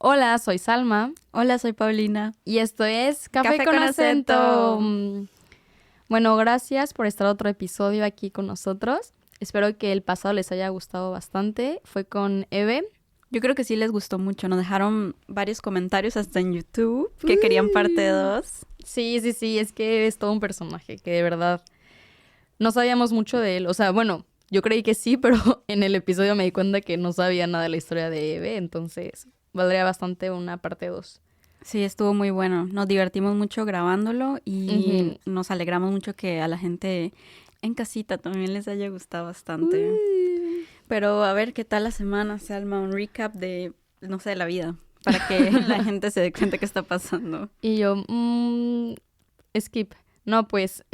Hola, soy Salma Hola, soy Paulina. y esto es Café con acento. Bueno, gracias por estar otro episodio aquí con nosotros. Espero que el pasado les haya gustado bastante. Fue con Eve. Yo creo que sí les gustó mucho. Nos dejaron varios comentarios hasta en YouTube que querían parte 2. Sí, es que Eve es todo un personaje que de verdad no sabíamos mucho de él. O sea, bueno, yo creí que sí, pero en el episodio me di cuenta que no sabía nada de la historia de Eve, entonces valdría bastante una parte 2. Sí, estuvo muy bueno. Nos divertimos mucho grabándolo y Ujú. nos alegramos mucho que a la gente en casita también les haya gustado bastante. Pero a ver qué tal la semana, Salma, un recap de, no sé, de la vida, para que la gente se dé cuenta qué está pasando. Y yo, skip. No, pues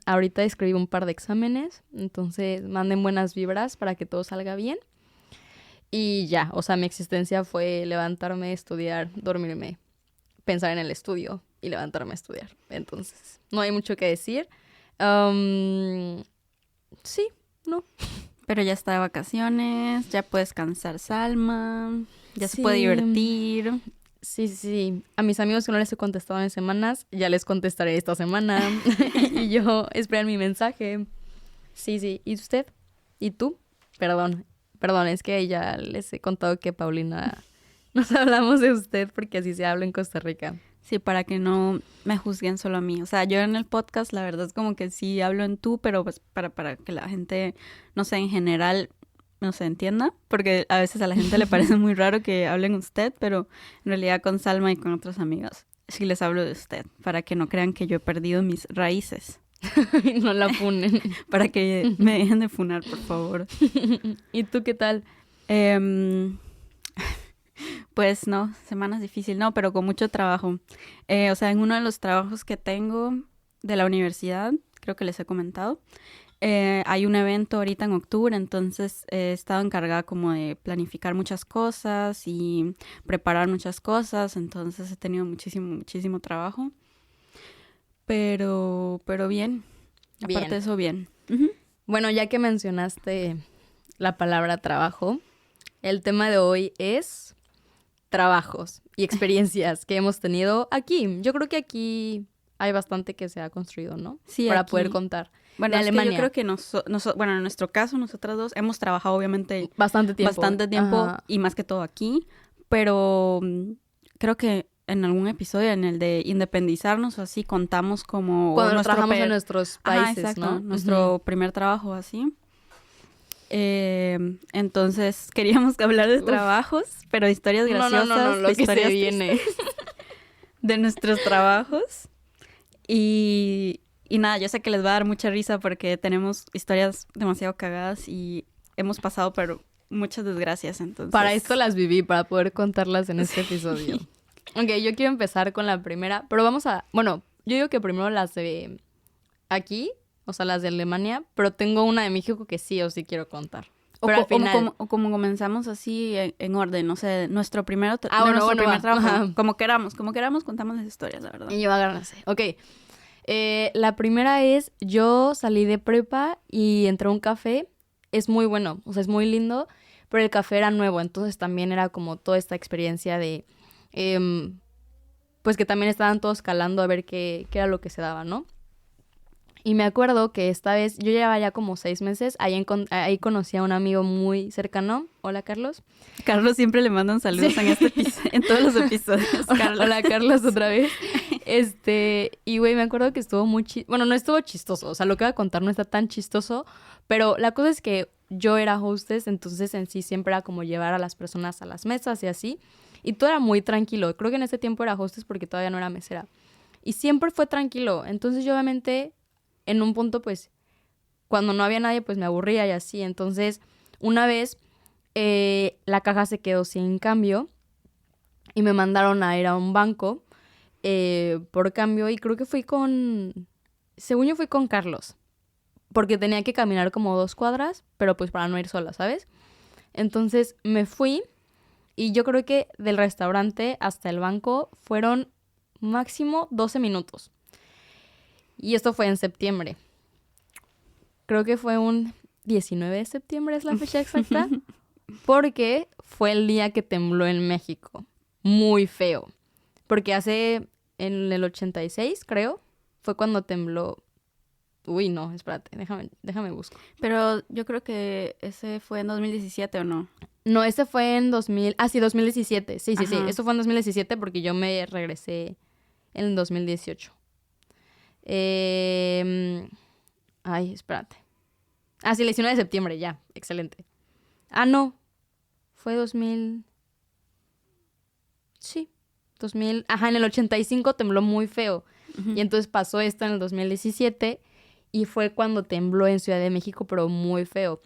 ahorita escribí un par de exámenes, entonces manden buenas vibras para que todo salga bien. Y ya, o sea, mi existencia fue levantarme, estudiar, dormirme, pensar en el estudio y levantarme a estudiar. Entonces, no hay mucho que decir. Am, sí, no. Pero ya está de vacaciones, ya puede descansar Salma, ya se puede Sí, divertir. sí. A mis amigos que no les he contestado en semanas, ya les contestaré esta semana. Y yo, esperen mi mensaje. Sí. ¿Y usted? ¿Y tú? Perdón, es que ya les he contado que Paulina nos hablamos de usted porque así se habla en Costa Rica. Sí, para que no me juzguen solo a mí. O sea, yo en el podcast la verdad es como que sí hablo en tú, pero pues para que la gente, no sé, en general, no se entienda. Porque a veces a la gente le parece muy raro que hablen usted, pero en realidad con Salma y con otras amigas sí les hablo de usted, para que no crean que yo he perdido mis raíces. Y no la funen. Para que me dejen de funar, por favor. ¿Y tú qué tal? Em, Pues no, semanas difícil, no, pero con mucho trabajo. O sea, en uno de los trabajos que tengo de la universidad, creo que les he comentado, hay un evento ahorita en octubre, entonces he estado encargada como de planificar muchas cosas y preparar muchas cosas, entonces he tenido muchísimo trabajo, pero bien, aparte Bien. de eso, bien. Ujú. Bueno, ya que mencionaste la palabra trabajo, el tema de hoy es trabajos y experiencias que hemos tenido aquí. Yo creo que aquí hay bastante que se ha construido, ¿no? Sí, Para poder aquí. contar. Bueno, De es que yo Alemania, creo que bueno, en nuestro caso, nosotras dos hemos trabajado obviamente bastante tiempo. bastante tiempo Ajá. y más que todo aquí, pero creo que en algún episodio, en el de independizarnos o así, contamos como Cuando trabajamos en nuestros Ajá, países, exacto, ¿no? Ujú. nuestro primer trabajo así. Entonces queríamos hablar de Uf. trabajos, pero de historias No, graciosas, de lo que se historias tristes viene. de nuestros trabajos. Y nada, yo sé que les va a dar mucha risa porque tenemos historias demasiado cagadas y hemos pasado por muchas desgracias, Para esto entonces... las viví, para poder contarlas en este episodio. Sí. Ok, yo quiero empezar con la primera, pero vamos a... Bueno, yo digo que primero las de aquí, o sea, las de Alemania, pero tengo una de México que sí o sí quiero contar. O, Pero al final... o como comenzamos así en orden, no sé, nuestro de Bueno, nuestro primer va. trabajo, Ajá. como queramos contamos las historias, la verdad. Y yo agárrense. Ok. La primera es, yo salí de prepa y entré a un café. Es muy bueno, o sea, es muy lindo, pero el café era nuevo, entonces también era como toda esta experiencia de... em, pues que también estaban todos calando a ver qué era lo que se daba, ¿no? Y me acuerdo que esta vez, yo llevaba ya como 6 meses, ahí conocí a un amigo muy cercano. Hola, Carlos. Carlos siempre le mandan Sí. saludos en en todos los episodios, Carlos. Hola, Carlos, otra vez. Y güey, me acuerdo que estuvo muy bueno, no estuvo chistoso, o sea, lo que voy a contar no está tan chistoso, pero la cosa es que yo era hostess, entonces en sí siempre era como llevar a las personas a las mesas y así, y todo era muy tranquilo. Creo que en ese tiempo era hostess porque todavía no era mesera. Y siempre fue tranquilo, entonces yo obviamente en un punto pues cuando no había nadie pues me aburría y así, entonces una vez la caja se quedó sin cambio y me mandaron a ir a un banco por cambio y creo que según yo fui con Carlos, porque tenía que caminar como 2 cuadras, pero pues para no ir sola, ¿sabes? Entonces me fui y yo creo que del restaurante hasta el banco fueron máximo 12 minutos. Y esto fue en septiembre. Creo que fue un 19 de septiembre, es la fecha exacta, porque fue el día que tembló en México. muy feo. Porque en el 86, creo, fue cuando tembló. Uy, no, espérate, déjame busco. Pero yo creo que ese fue en 2017, ¿o no? No, ese fue en 2017. Sí, Ajá. eso fue en 2017 porque yo me regresé en el 2018. Ay, espérate. Sí, el 19 de septiembre, ya, excelente. No, fue 2000... Sí, 2000... en el 85 tembló muy feo. Ujú. Y entonces pasó esto en el 2017 y fue cuando tembló en Ciudad de México, pero muy feo.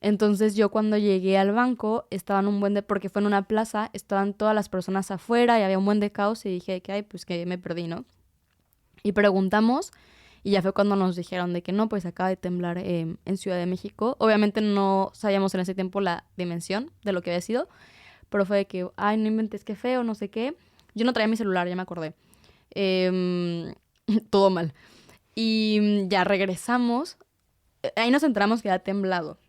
Entonces yo cuando llegué al banco estaban porque fue en una plaza, estaban todas las personas afuera y había un buen de caos y dije que, pues que me perdí, ¿no? Y preguntamos y ya fue cuando nos dijeron de que no, pues acaba de temblar en Ciudad de México. Obviamente no sabíamos en ese tiempo la dimensión de lo que había sido, pero fue de que, no inventes, qué feo, no sé qué. Yo no traía mi celular, ya me acordé. Todo mal. Y ya regresamos. Ahí nos enteramos que había temblado.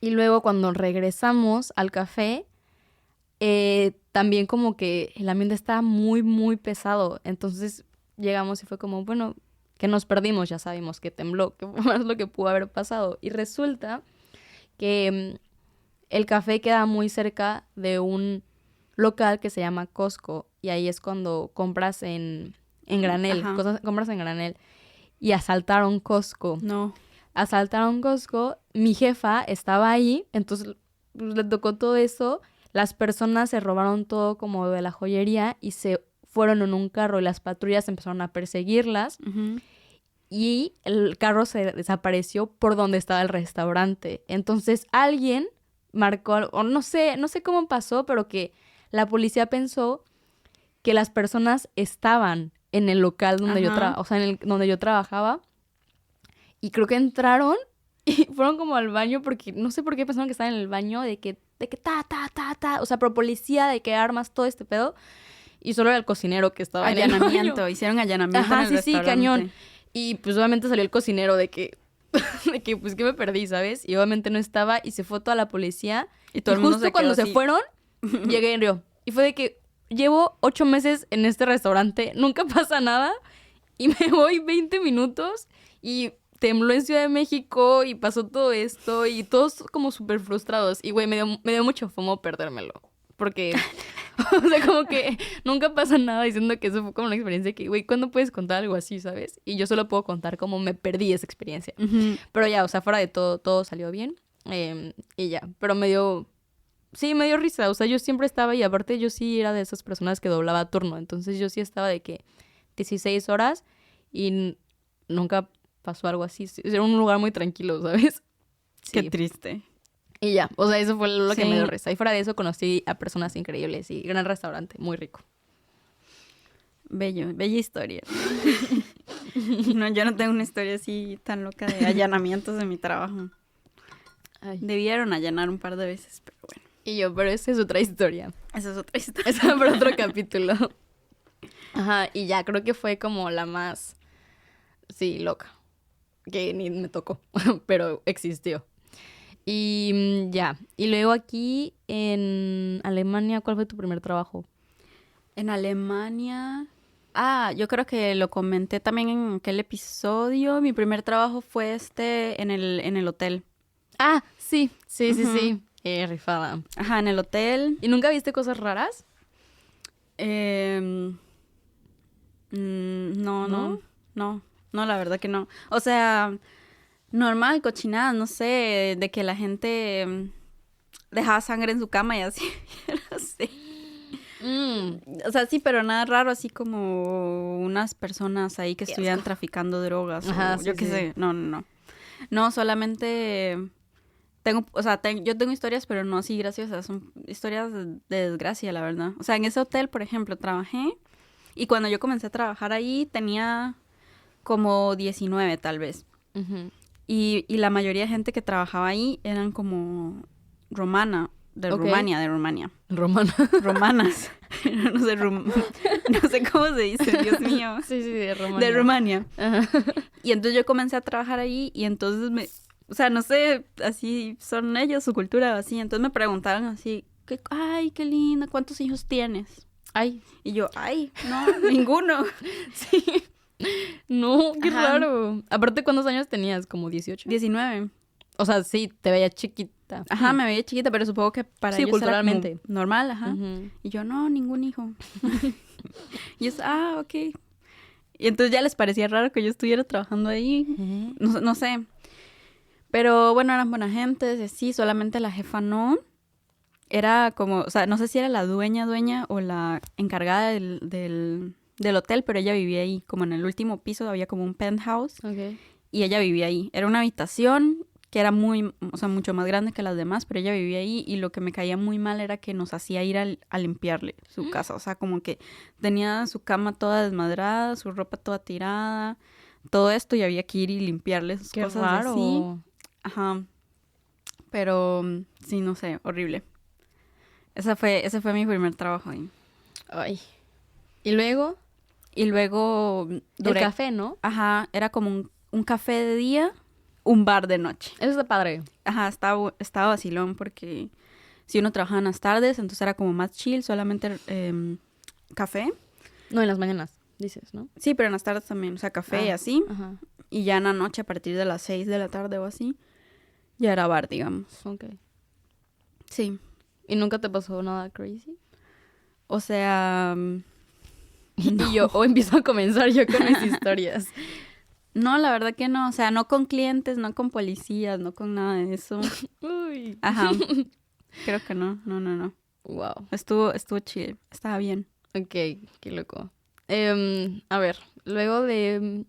Y luego cuando regresamos al café, también como que el ambiente estaba muy, muy pesado. Entonces llegamos y fue como, bueno, que nos perdimos, ya sabemos que tembló, que fue más lo que pudo haber pasado. Y resulta que el café queda muy cerca de un local que se llama Costco. Y ahí es cuando compras en granel, compras en granel. Y asaltaron Costco. No. Asaltaron Costco, mi jefa estaba ahí, entonces pues, le tocó todo eso, las personas se robaron todo como de la joyería y se fueron en un carro y las patrullas empezaron a perseguirlas Uh-huh. y el carro se desapareció por donde estaba el restaurante. Entonces alguien marcó, o no sé cómo pasó, pero que la policía pensó que las personas estaban en el local donde donde yo trabajaba. Y creo que entraron y fueron como al baño porque no sé por qué pensaron que estaban en el baño de que ta. O sea, pero policía, de que armas, todo este pedo. Y solo era el cocinero que estaba en el baño. Hicieron allanamiento en el restaurante. Sí, cañón. Y pues obviamente salió el cocinero de que pues que me perdí, ¿sabes? Y obviamente no estaba y se fue toda la policía. Y todo el mundo justo cuando se fueron, llegué en Río. Y fue de que llevo 8 meses en este restaurante, nunca pasa nada. Y me voy 20 minutos y tembló en Ciudad de México y pasó todo esto y todos como súper frustrados. Y, güey, me dio mucho fomo perdérmelo. Porque, o sea, como que nunca pasa nada diciendo que eso fue como una experiencia que, güey, ¿cuándo puedes contar algo así, sabes? Y yo solo puedo contar cómo me perdí esa experiencia. Uh-huh. Pero ya, o sea, fuera de todo salió bien. Y ya, pero me dio risa. O sea, yo siempre estaba y aparte yo sí era de esas personas que doblaba turno. Entonces yo sí estaba de que 16 horas y nunca pasó algo así. Era un lugar muy tranquilo, ¿sabes? Sí. Qué triste. Y ya, o sea, eso fue lo que me dio risa. Y fuera de eso conocí a personas increíbles y gran restaurante, muy rico. Bella historia. No, yo no tengo una historia así tan loca de allanamientos en mi trabajo. Ay. Debieron allanar un par de veces, pero bueno. Y yo, pero esa es otra historia. Esa es otra historia. Esa es para otro capítulo. Ajá, y ya, creo que fue como la más, loca. Que ni me tocó, pero existió. Y ya, y luego aquí en Alemania, ¿cuál fue tu primer trabajo? En Alemania... yo creo que lo comenté también en aquel episodio. Mi primer trabajo fue en el hotel. Sí. Rifada. Ajá, en el hotel. ¿Y nunca viste cosas raras? No, la verdad que no. O sea, normal, cochinadas, no sé, de que la gente dejaba sangre en su cama y así, no sé. O sea, sí, pero nada raro, así como unas personas ahí que estuvieran traficando drogas. Ajá, yo qué sé, no. No, solamente yo tengo historias, pero no así graciosas, son historias de desgracia, la verdad. O sea, en ese hotel, por ejemplo, trabajé y cuando yo comencé a trabajar ahí tenía como 19 tal vez. Uh-huh. Y la mayoría de gente que trabajaba ahí eran como Rumania. Romana. Romanas. No sé cómo se dice, Dios mío. Sí, de Rumania. De Rumania. Ajá. Y entonces yo comencé a trabajar ahí y entonces o sea, no sé, así son ellos, su cultura así. Entonces me preguntaban así, ay, qué linda, ¿cuántos hijos tienes? Ay. Y yo, ay, no, ninguno. Sí. No, qué Ajá. raro. Aparte, ¿cuántos años tenías? ¿Como 18? 19. O sea, sí, te veía chiquita. Ajá, me veía chiquita, pero supongo que para Sí, ellos culturalmente. era como normal, ajá. Ujú. Y yo, no, ningún hijo. Y yo, ok. Y entonces ya les parecía raro que yo estuviera trabajando ahí. No sé. Pero bueno, eran buena gente, sí, solamente la jefa no. Era como, o sea, no sé si era la dueña o la encargada del hotel, pero ella vivía ahí, como en el último piso, había como un penthouse. Ok. Y ella vivía ahí. Era una habitación que era o sea, mucho más grande que las demás, pero ella vivía ahí y lo que me caía muy mal era que nos hacía ir a limpiarle su casa. O sea, como que tenía su cama toda desmadrada, su ropa toda tirada, todo esto y había que ir y limpiarle sus Qué cosas raro. así. Ajá. Pero sí, no sé, horrible. Ese fue mi primer trabajo ahí. Ay. Y luego, Y luego el café, ¿no? Ajá, era como un café de día, un bar de noche. Eso está padre. Ajá, estaba vacilón porque si uno trabajaba en las tardes, entonces era como más chill, solamente café. No, en las mañanas, dices, ¿no? Sí, pero en las tardes también, o sea, café y así. Ajá. Y ya en la noche, a partir de las 6 de la tarde o así, ya era bar, digamos. Ok. Sí. ¿Y nunca te pasó nada crazy? O sea, Y yo, o empiezo a comenzar yo con mis historias. no, la verdad que no. O sea, no con clientes, no con policías, no con nada de eso. Uy. Ajá. Creo que no. Wow. Estuvo chill. Estaba bien. Ok, qué loco. A ver, luego de...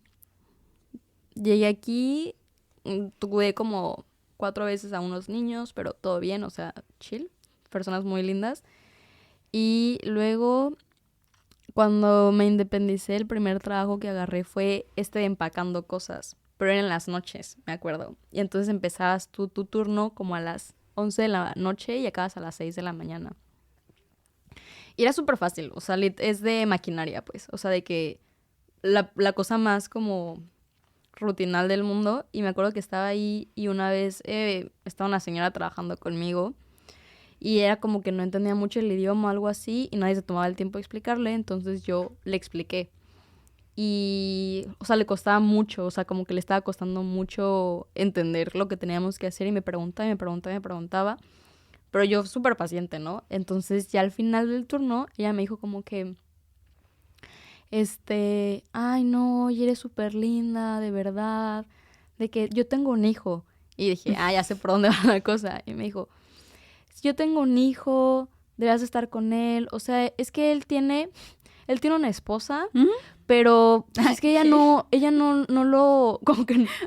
Llegué aquí, tuve como 4 veces a unos niños, pero todo bien, o sea, chill. Personas muy lindas. Y luego, cuando me independicé, el primer trabajo que agarré fue de empacando cosas. Pero era en las noches, me acuerdo. Y entonces empezabas tu turno como a las 11 de la noche y acabas a las 6 de la mañana. Y era súper fácil, o sea, es de maquinaria, pues. O sea, de que la cosa más como rutinal del mundo. Y me acuerdo que estaba ahí y una vez estaba una señora trabajando conmigo y era como que no entendía mucho el idioma o algo así y nadie se tomaba el tiempo de explicarle, entonces yo le expliqué. Y, o sea, le costaba mucho, o sea, como que le estaba costando mucho entender lo que teníamos que hacer y me preguntaba. Pero yo súper paciente, ¿no? Entonces ya al final del turno ella me dijo como que, ay no, y eres súper linda, de verdad, de que yo tengo un hijo. Y dije, ya sé por dónde va la cosa. Y me dijo, si yo tengo un hijo, debes estar con él. O sea, es que él tiene una esposa, pero pues, es que ella no lo,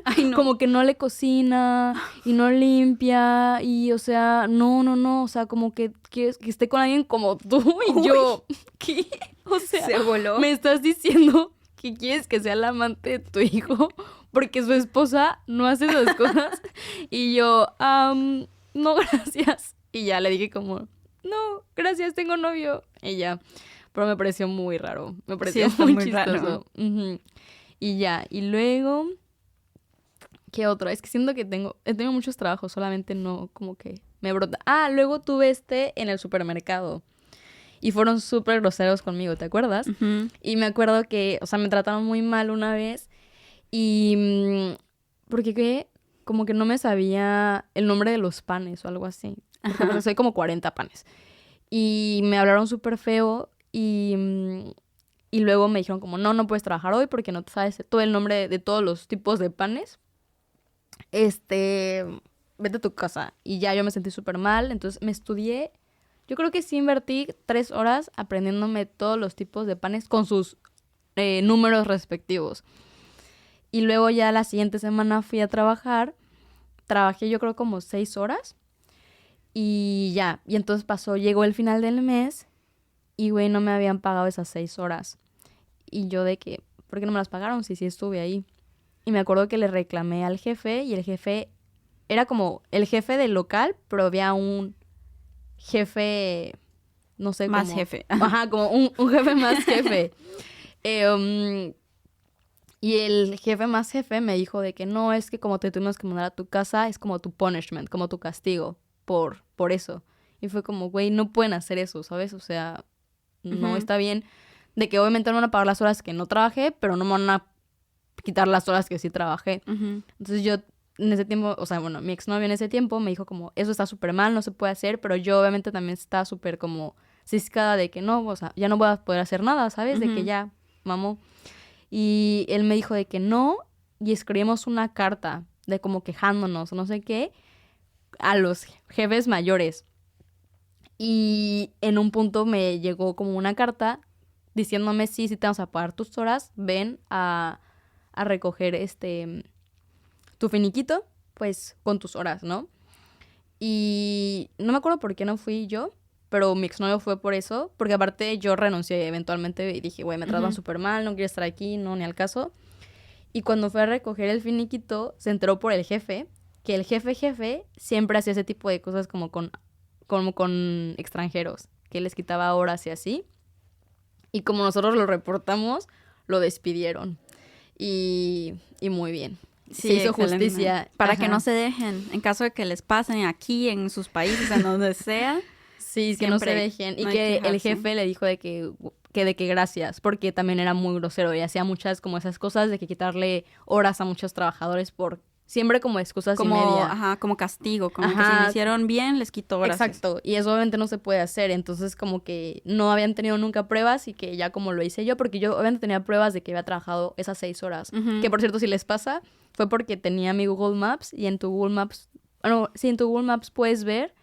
Ay, no. como que no le cocina y no limpia y, o sea, no, o sea, como que quieres que esté con alguien como tú y yo, ¿qué? O sea, Se voló. me estás diciendo que quieres que sea la amante de tu hijo porque su esposa no hace esas cosas y yo, no, gracias. Y ya le dije como, no, gracias, tengo novio. Y ya, pero me pareció muy raro, me pareció está muy muy chistoso. raro. Ujú. Y ya, y luego, ¿qué otro? Es que siento que he tenido muchos trabajos, solamente no como que me brota. Luego tuve en el supermercado. Y fueron súper groseros conmigo, ¿te acuerdas? Ujú. Y me acuerdo que, o sea, me trataron muy mal una vez. Y porque como que no me sabía el nombre de los panes o algo así. Porque pues, soy como 40 panes. Y me hablaron súper feo y luego me dijeron como, no puedes trabajar hoy porque no te sabes todo el nombre de todos los tipos de panes. Vete a tu casa. Y ya yo me sentí súper mal, entonces me estudié. Yo creo que sí invertí 3 horas aprendiéndome todos los tipos de panes con sus números respectivos. Y luego ya la siguiente semana fui a trabajar. Trabajé yo creo como 6 horas. Y ya, y entonces llegó el final del mes y, güey, no me habían pagado esas 6 horas. Y yo de que, ¿por qué no me las pagaron? Sí estuve ahí. Y me acuerdo que le reclamé al jefe y el jefe era como el jefe del local, pero había un jefe, no sé cómo. Más jefe. Ajá, como un jefe más jefe. Y el jefe más jefe me dijo de que no, es que como te tuvimos que mandar a tu casa, es como tu punishment, como tu castigo por eso. Y fue como, güey, no pueden hacer eso, ¿sabes? O sea, no Ujú. está bien. De que obviamente me van a pagar las horas que no trabajé, pero no me van a quitar las horas que sí trabajé. Ujú. Entonces yo en ese tiempo, o sea, bueno, mi exnovio en ese tiempo me dijo como, eso está súper mal, no se puede hacer, pero yo obviamente también estaba súper como ciscada de que no, o sea, ya no voy a poder hacer nada, ¿sabes? De que Ujú. ya, mamó. Y él me dijo de que no, y escribimos una carta de como quejándonos, no sé qué, a los jefes mayores. Y en un punto me llegó como una carta diciéndome, sí, sí te vamos a pagar tus horas, ven a recoger tu finiquito, pues con tus horas, ¿no? Y no me acuerdo por qué no fui yo, pero mi exnovio fue por eso, porque aparte yo renuncié eventualmente y dije, güey, me tratan Ujú. súper mal, no quiero estar aquí, no, ni al caso. Y cuando fue a recoger el finiquito, se enteró por el jefe, que el jefe siempre hacía ese tipo de cosas como con extranjeros, que les quitaba horas y así. Y como nosotros lo reportamos, lo despidieron. Y muy bien. Se Sí, hizo excelente. justicia. Para que no Ajá. se dejen, en caso de que les pasen aquí, en sus países, en donde sea, Sí, que no se siempre dejen. Y no hay que que el quejarse. jefe le dijo de que gracias, porque también era muy grosero y hacía muchas como esas cosas de que quitarle horas a muchos trabajadores por siempre como excusas y Como, media. ajá, como castigo, como que si no Ajá, hicieron bien, les quito horas. exacto. Y eso obviamente no se puede hacer. Entonces como que no habían tenido nunca pruebas y que ya como lo hice yo, porque yo obviamente tenía pruebas de que había trabajado esas 6 horas. Que Ujú. por cierto, si les pasa, fue porque tenía mi Google Maps y en tu Google Maps, bueno, sí, en tu Google Maps puedes ver.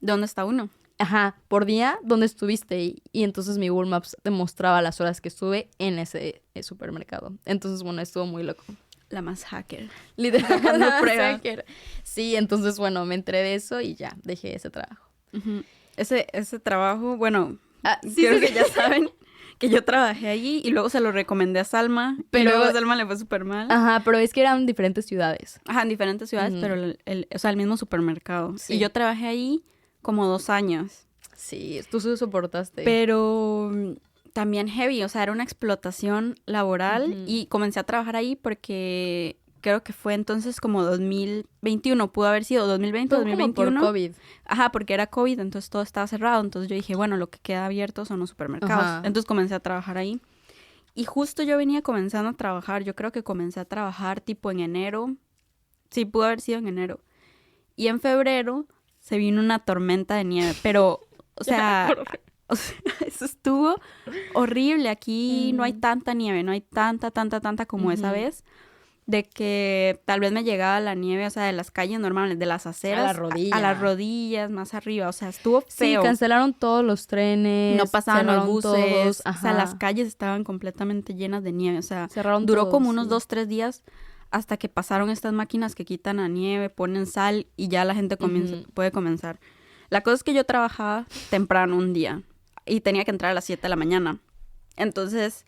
¿Dónde está uno? Ajá, por día, ¿dónde estuviste? Y entonces mi Google Maps te mostraba las horas que estuve en ese supermercado. Entonces, bueno, estuvo muy loco. La más hacker. Literal, Sacando nada, pruebas. hacker. Sí, entonces, bueno, me enteré de eso y ya, dejé ese trabajo. Ujú. Ese trabajo, bueno, Ah, sí, creo sí, que ya sí. saben que yo trabajé allí y luego se lo recomendé a Salma y Pero, luego a Salma le fue súper mal. ajá, pero es que eran diferentes ciudades. Ajá, en diferentes ciudades, Ujú, pero o sea, el mismo supermercado. Y sí, yo trabajé ahí como 2 años. sí, tú sí soportaste. Pero también heavy, o sea, era una explotación laboral Ujú. y comencé a trabajar ahí porque creo que fue entonces como 2021, pudo haber sido 2020 o Fue como por 2021. COVID. Ajá, porque era COVID, entonces todo estaba cerrado, entonces yo dije, bueno, lo que queda abierto son los supermercados. Ajá. Entonces comencé a trabajar ahí. Y justo yo venía comenzando a trabajar, yo creo que comencé a trabajar tipo en enero, sí, pudo haber sido en enero. Y en febrero se vino una tormenta de nieve, pero, o Ya me sea, acordé. eso estuvo horrible. Aquí no hay Mm, tanta nieve, no hay tanta como esa ujú. vez. De que tal vez me llegaba la nieve, o sea, de las calles normales, de las A la aceras a las rodilla. rodillas, más arriba. O sea, estuvo Sí, feo. cancelaron todos los No trenes, pasaban los cerraron todos, buses, o sea, las ajá, calles estaban completamente llenas de nieve. O sea, cerraron duró todos, como unos sí. 2, 3 días hasta que pasaron estas máquinas que quitan la nieve, ponen sal y ya la gente Ujú. puede comenzar. La cosa es que yo trabajaba temprano un día y tenía que entrar a las 7 de la mañana. Entonces,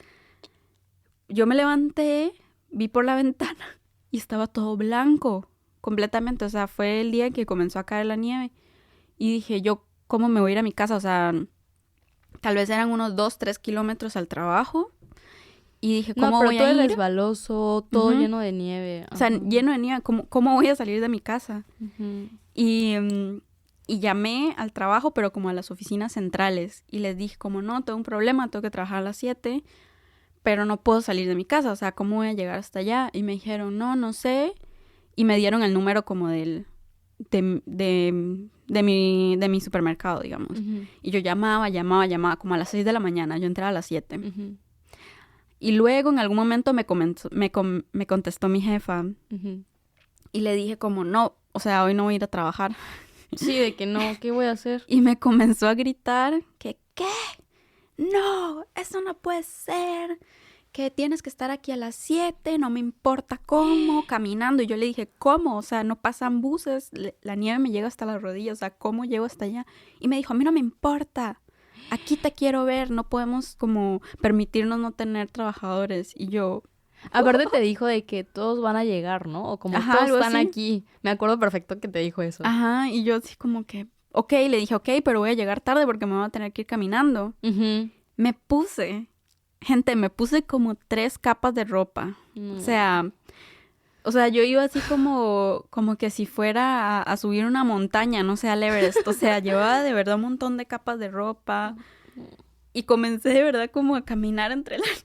yo me levanté, vi por la ventana y estaba todo blanco, completamente. O sea, fue el día en que comenzó a caer la nieve. Y dije, yo, ¿cómo me voy a ir a mi casa? O sea, tal vez eran unos 2, 3 kilómetros al trabajo. Y dije, No, ¿cómo pero voy a todo es ir? resbaloso, todo Ujú. lleno de nieve. O sea, Ajá. lleno de nieve. ¿Cómo voy a salir de mi casa? Ujú. Y, y llamé al trabajo, pero como a las oficinas centrales. Y les dije, como no, tengo un problema, tengo que trabajar a las 7, pero no puedo salir de mi casa. O sea, ¿cómo voy a llegar hasta allá? Y me dijeron, no sé. Y me dieron el número como de mi supermercado, digamos. Ujú. Y yo llamaba, como a las 6 de la mañana. Yo entraba a las 7. Ujú. Y luego en algún momento me contestó mi jefa Ujú. y le dije como, no, o sea, hoy no voy a ir a trabajar. Sí, de que no, ¿qué voy a hacer? Y me comenzó a gritar que, ¿qué? No, eso no puede ser. Que tienes que estar aquí a las 7, no me importa cómo, caminando. Y yo le dije, ¿cómo? O sea, no pasan buses, la nieve me llega hasta las rodillas, o sea, ¿cómo llego hasta allá? Y me dijo, a mí no me importa, aquí te quiero ver, no podemos como permitirnos no tener trabajadores. Y yo, Aparte te dijo de que todos van a llegar, ¿no? O como ajá, todos algo están así. aquí. Me acuerdo perfecto que te dijo eso. Ajá, y yo así como que, ok, le dije, ok, pero voy a llegar tarde porque me voy a tener que ir caminando. Ujú. Me puse como 3 capas de ropa. O No. sea, O sea, yo iba así como que si fuera a subir una montaña, no sé, al Everest. O sea, llevaba de verdad un montón de capas de ropa. Y comencé de verdad como a caminar entre las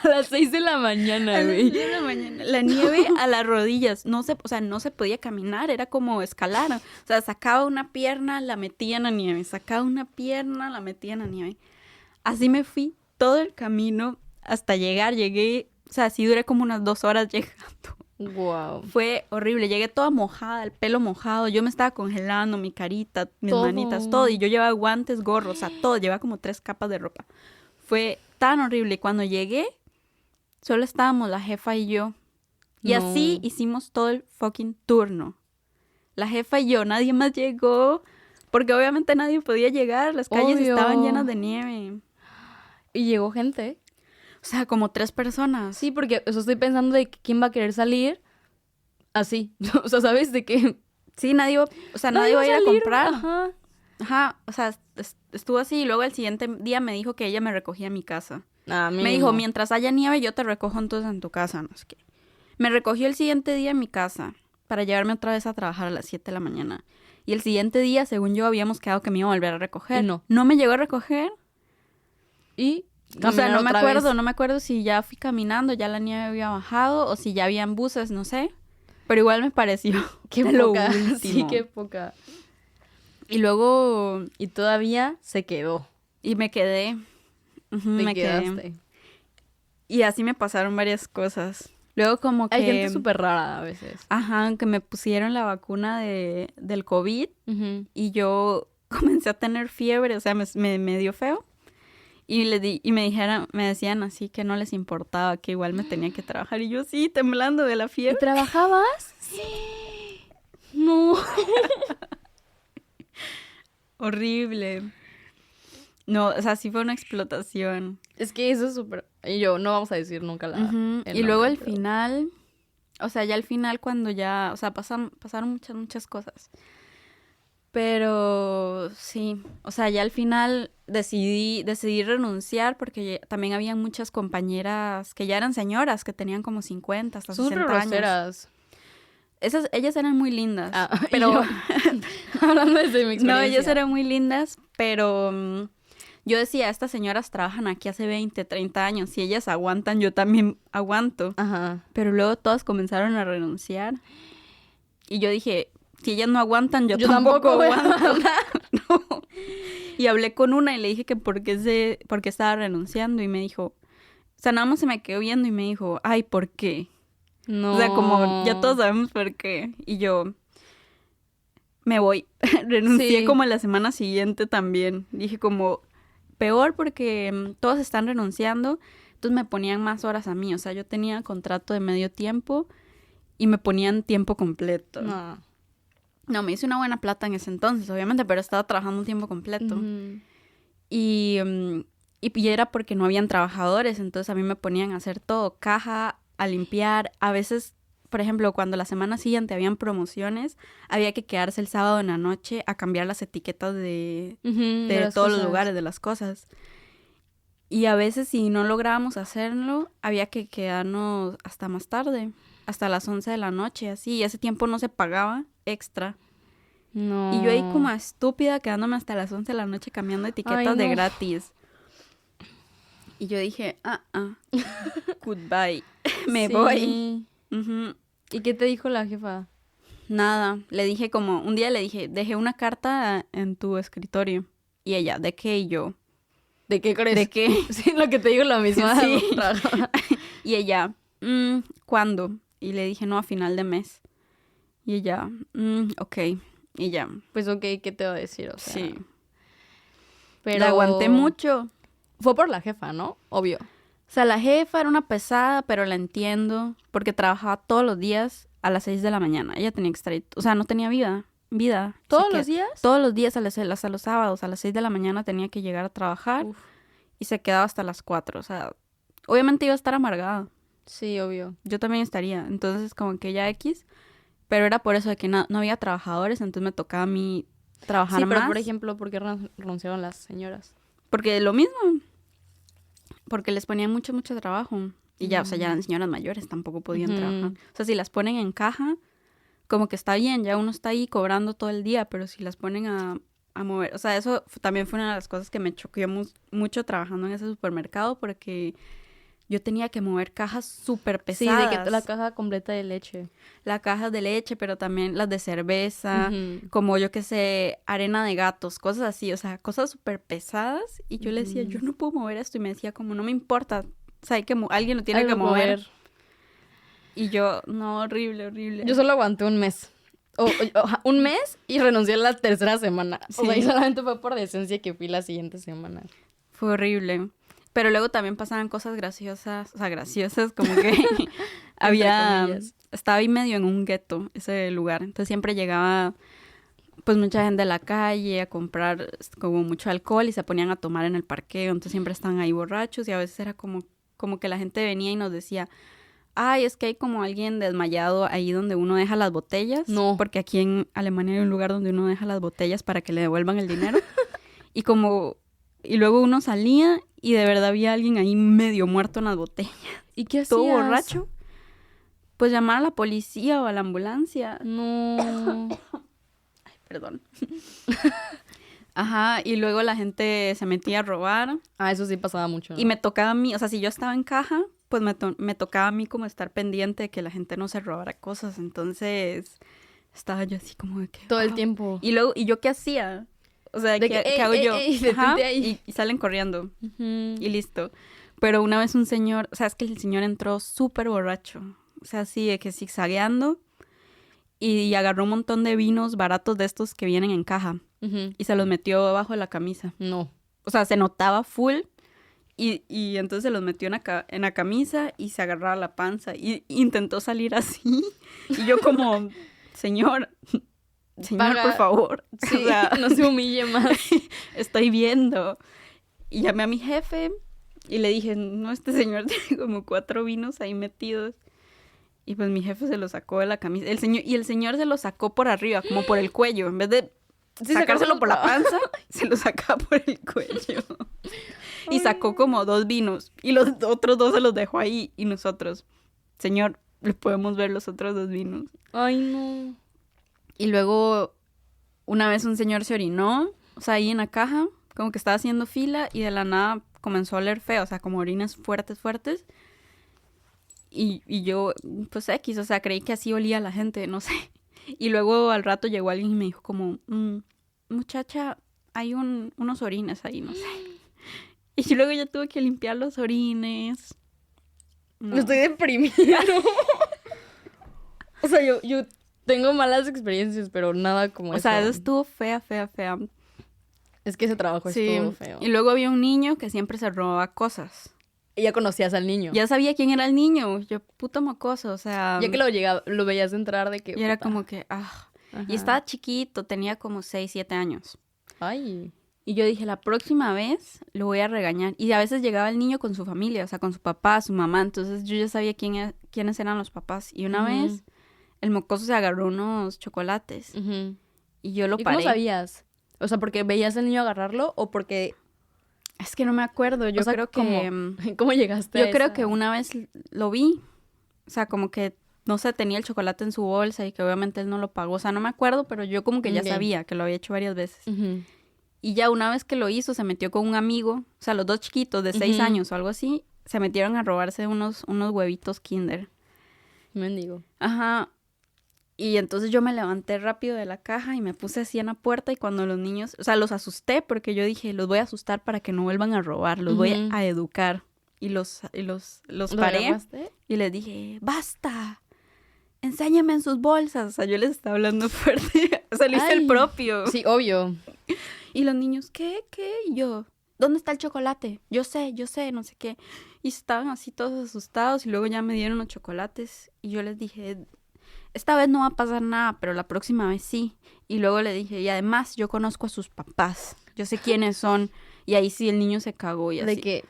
A las 6 de la mañana, A las güey. 6 de la mañana. La nieve a las rodillas. No se, o sea, no se podía caminar, era como escalar. O sea, sacaba una pierna, la metía en la nieve. Sacaba una pierna, la metía en la nieve. Así me fui todo el camino hasta llegar. Llegué, o sea, sí duré como unas 2 horas llegando. Wow. Fue horrible. Llegué toda mojada, el pelo mojado. Yo me estaba congelando, mi carita, mis Todo. manitas, todo. Y yo llevaba guantes, gorros, o sea, todo. Llevaba como 3 capas de ropa. Fue tan horrible. Y cuando llegué, solo estábamos la jefa y yo. Y No. así hicimos todo el fucking turno. La jefa y yo, nadie más llegó. Porque obviamente nadie podía llegar. Las calles Obvio. estaban llenas de nieve. Y llegó gente. O sea, como 3 personas. Sí, porque o sea, estoy pensando de que quién va a querer salir así. O sea, ¿sabes? De que Sí, nadie iba, o sea, nadie iba a ir a salir. comprar. Ajá. Ajá, o sea, estuvo así y luego el siguiente día me dijo que ella me recogía en mi casa. Ah, Me dijo, mientras haya nieve yo te recojo entonces en tu casa, no sé qué. Me recogió el siguiente día en mi casa para llevarme otra vez a trabajar a las 7 de la mañana. Y el siguiente día, según yo, habíamos quedado que me iba a volver a recoger. Y no. No me llegó a recoger. Y O sea, no me otra acuerdo, vez. no me acuerdo si ya fui caminando, ya la nieve había bajado o si ya habían buses, no sé. Pero igual me pareció Qué de lo poca. Sí, último. qué poca. Y luego, Y todavía se quedó. y me quedé. Ujú, Te me quedé. quedaste. Y así me pasaron varias cosas. Luego como que... Hay gente súper rara a veces. Ajá, que me pusieron la vacuna del COVID Ujú. y yo comencé a tener fiebre, o sea, me dio feo. Y me decían así que no les importaba, que igual me tenía que trabajar. Y yo sí, temblando de la ¿Y fiebre. trabajabas? Sí. No. Horrible. No, o sea, sí fue una explotación. Es que eso es súper... Y yo, no vamos a decir nunca la... Ujú. el Y luego nombre, al pero- final, o sea, ya al final cuando ya, o sea, pasaron muchas cosas. Pero sí, o sea, ya al final decidí renunciar porque también había muchas compañeras que ya eran señoras, que tenían como 50 hasta Son súper 60 años. groseras. Ellas eran muy lindas, Ah, y pero yo, hablando desde mi experiencia. no, ellas eran muy lindas, pero yo decía, estas señoras trabajan aquí hace 20, 30 años, si ellas aguantan, yo también aguanto. Ajá. Pero luego todas comenzaron a renunciar. Y yo dije, si ellas no aguantan, yo tampoco voy a aguanto. No. Y hablé con una y le dije que por qué estaba renunciando. Y me dijo, o sea, nada más se me quedó viendo y me dijo, ay, ¿por qué? No. O sea, como ya todos sabemos por qué. Y yo, me voy. Renuncié Sí. como a la semana siguiente también. Dije como, peor porque todos están renunciando. Entonces me ponían más horas a mí. O sea, yo tenía contrato de medio tiempo y me ponían tiempo completo. No. No, me hice una buena plata en ese entonces, obviamente, pero estaba trabajando un tiempo completo. Ujú. Y era porque no habían trabajadores, entonces a mí me ponían a hacer todo, caja, a limpiar. A veces, por ejemplo, cuando la semana siguiente habían promociones, había que quedarse el sábado en la noche a cambiar las etiquetas de Ujú, de las todos los cosas. lugares, de las cosas. Y a veces si no lográbamos hacerlo, había que quedarnos hasta más tarde, hasta las 11 de la noche, así. Y ese tiempo no se pagaba extra. No. Y yo ahí como estúpida quedándome hasta las 11 de la noche cambiando etiquetas Ay, de no. gratis. Y yo dije, goodbye, me Sí. voy. Ujú. ¿Y qué te dijo la jefa? Nada, le dije como, un día le dije, dejé una carta en tu escritorio. Y ella, ¿de qué? Y yo, ¿De qué crees? ¿de qué? Sí, lo que te digo la misma. Sí. trabajadora. Y ella, ¿cuándo? Y le dije, no, a final de mes. Y ella, ok. Y ya, Pues ok, ¿qué te va a decir? O sea, sí. pero... La aguanté mucho. Fue por la jefa, ¿no? Obvio. O sea, la jefa era una pesada, pero la entiendo. Porque trabajaba todos los días a las 6 de la mañana. Ella tenía que estar ahí. O sea, no tenía vida. ¿Todos Así los que días? Todos los días, hasta los sábados, a las 6 de la mañana tenía que llegar a trabajar. Uf. Y se quedaba hasta las 4. O sea, obviamente iba a estar amargada. Sí, obvio. Yo también estaría. Entonces, como que ya X. Pero era por eso de que no había trabajadores, entonces me tocaba a mí trabajar Sí, pero más. por ejemplo, ¿por qué renunciaron las señoras? Porque lo mismo. Porque les ponían mucho trabajo. Y ya, o sea, ya eran señoras mayores, tampoco podían trabajar. O sea, si las ponen en caja, como que está bien, ya uno está ahí cobrando todo el día, pero si las ponen a mover, o sea, eso también fue una de las cosas que me choqueó mucho trabajando en ese supermercado, porque yo tenía que mover cajas súper pesadas. Sí, de que la caja completa de leche. La caja de leche, pero también las de cerveza, como yo qué sé, arena de gatos, cosas así, o sea, cosas súper pesadas. Y yo le decía, yo no puedo mover esto, y me decía como, no me importa, o sea, alguien lo tiene que mover. Y yo, no, horrible, horrible. Yo solo aguanté un mes. Un mes y renuncié a la tercera semana. Sí. O sea, y solamente fue por decencia que fui la siguiente semana. Fue horrible. Pero luego también pasaban cosas graciosas, o sea, graciosas, como que estaba ahí medio en un gueto ese lugar. Entonces siempre llegaba pues mucha gente de la calle a comprar como mucho alcohol y se ponían a tomar en el parqueo. Entonces siempre estaban ahí borrachos y a veces era como que la gente venía y nos decía, ay, es que hay como alguien desmayado ahí donde uno deja las botellas. No. Porque aquí en Alemania hay un lugar donde uno deja las botellas para que le devuelvan el dinero. Y luego uno salía y de verdad había alguien ahí medio muerto en las botellas. ¿Y qué hacías? Todo borracho. Pues llamar a la policía o a la ambulancia. No. Ay, perdón. Ajá, y luego la gente se metía a robar. Ah, eso sí pasaba mucho, ¿no? Y me tocaba a mí, o sea, si yo estaba en caja, pues me tocaba a mí como estar pendiente de que la gente no se robara cosas. Entonces, estaba yo así como de que... Todo el tiempo. Y luego, ¿y yo qué hacía? O sea, ¿qué hago yo? Ajá, y salen corriendo. Y listo. Pero una vez un señor, o sea, es que el señor entró súper borracho. O sea, así de que zigzagueando. Y agarró un montón de vinos baratos de estos que vienen en caja. Y se los metió abajo de la camisa. No. O sea, se notaba full. Y entonces se los metió en la camisa y se agarraba la panza. Y intentó salir así. Y yo como, señor, por favor. Sí, o sea, no se humille más. Estoy viendo. Y llamé a mi jefe y le dije, no, este señor tiene como 4 vinos ahí metidos. Y pues mi jefe se lo sacó de la camisa. El señor se lo sacó por arriba, como por el cuello. En vez de sacárselo por la panza, se lo sacaba por el cuello. Y sacó como 2 vinos. Y los otros 2 se los dejó ahí. Y nosotros, señor, le podemos ver los otros 2 vinos. Ay, no. Y luego, una vez un señor se orinó, o sea, ahí en la caja, como que estaba haciendo fila y de la nada comenzó a oler feo, o sea, como orinas fuertes. Y yo, pues X, o sea, creí que así olía la gente, no sé. Y luego al rato llegó alguien y me dijo como, muchacha, hay unos orines ahí, no sé. Y luego yo tuve que limpiar los orines. No. Estoy deprimida. O sea, yo tengo malas experiencias, pero nada como eso. O sea, eso estuvo fea. Es que ese trabajo estuvo feo. Y luego había un niño que siempre se robaba cosas. Y ya conocías al niño. Ya sabía quién era el niño. Yo, puto mocoso, o sea... Ya que lo veías entrar de que... Y era como que, Y estaba chiquito, tenía como 6, 7 años. Ay. Y yo dije, la próxima vez lo voy a regañar. Y a veces llegaba el niño con su familia, o sea, con su papá, su mamá. Entonces yo ya sabía quiénes eran los papás. Y una vez el mocoso se agarró unos chocolates. Y yo lo paré. ¿Y cómo sabías? O sea, ¿porque veías al niño agarrarlo o porque...? Es que no me acuerdo. Yo creo que... ¿Cómo llegaste a Yo creo que una vez lo vi. O sea, como que, no sé, tenía el chocolate en su bolsa y que obviamente él no lo pagó. O sea, no me acuerdo, pero yo como que ya sabía que lo había hecho varias veces. Y ya una vez que lo hizo, se metió con un amigo. O sea, los 2 chiquitos de 6 años o algo así, se metieron a robarse unos huevitos Kinder. Mendigo. Ajá. Y entonces yo me levanté rápido de la caja y me puse así en la puerta y cuando los niños... O sea, los asusté porque yo dije, los voy a asustar para que no vuelvan a robar, los voy a educar. Y los paré y les dije, ¡basta! Enséñame en sus bolsas. O sea, yo les estaba hablando fuerte. O sea, lo hice el propio. Sí, obvio. Y los niños, ¿qué? Y yo, ¿dónde está el chocolate? Yo sé, no sé qué. Y estaban así todos asustados y luego ya me dieron los chocolates. Y yo les dije... Esta vez no va a pasar nada, pero la próxima vez sí. Y luego le dije, y además yo conozco a sus papás. Yo sé quiénes son. Y ahí sí el niño se cagó y así. ¿De qué?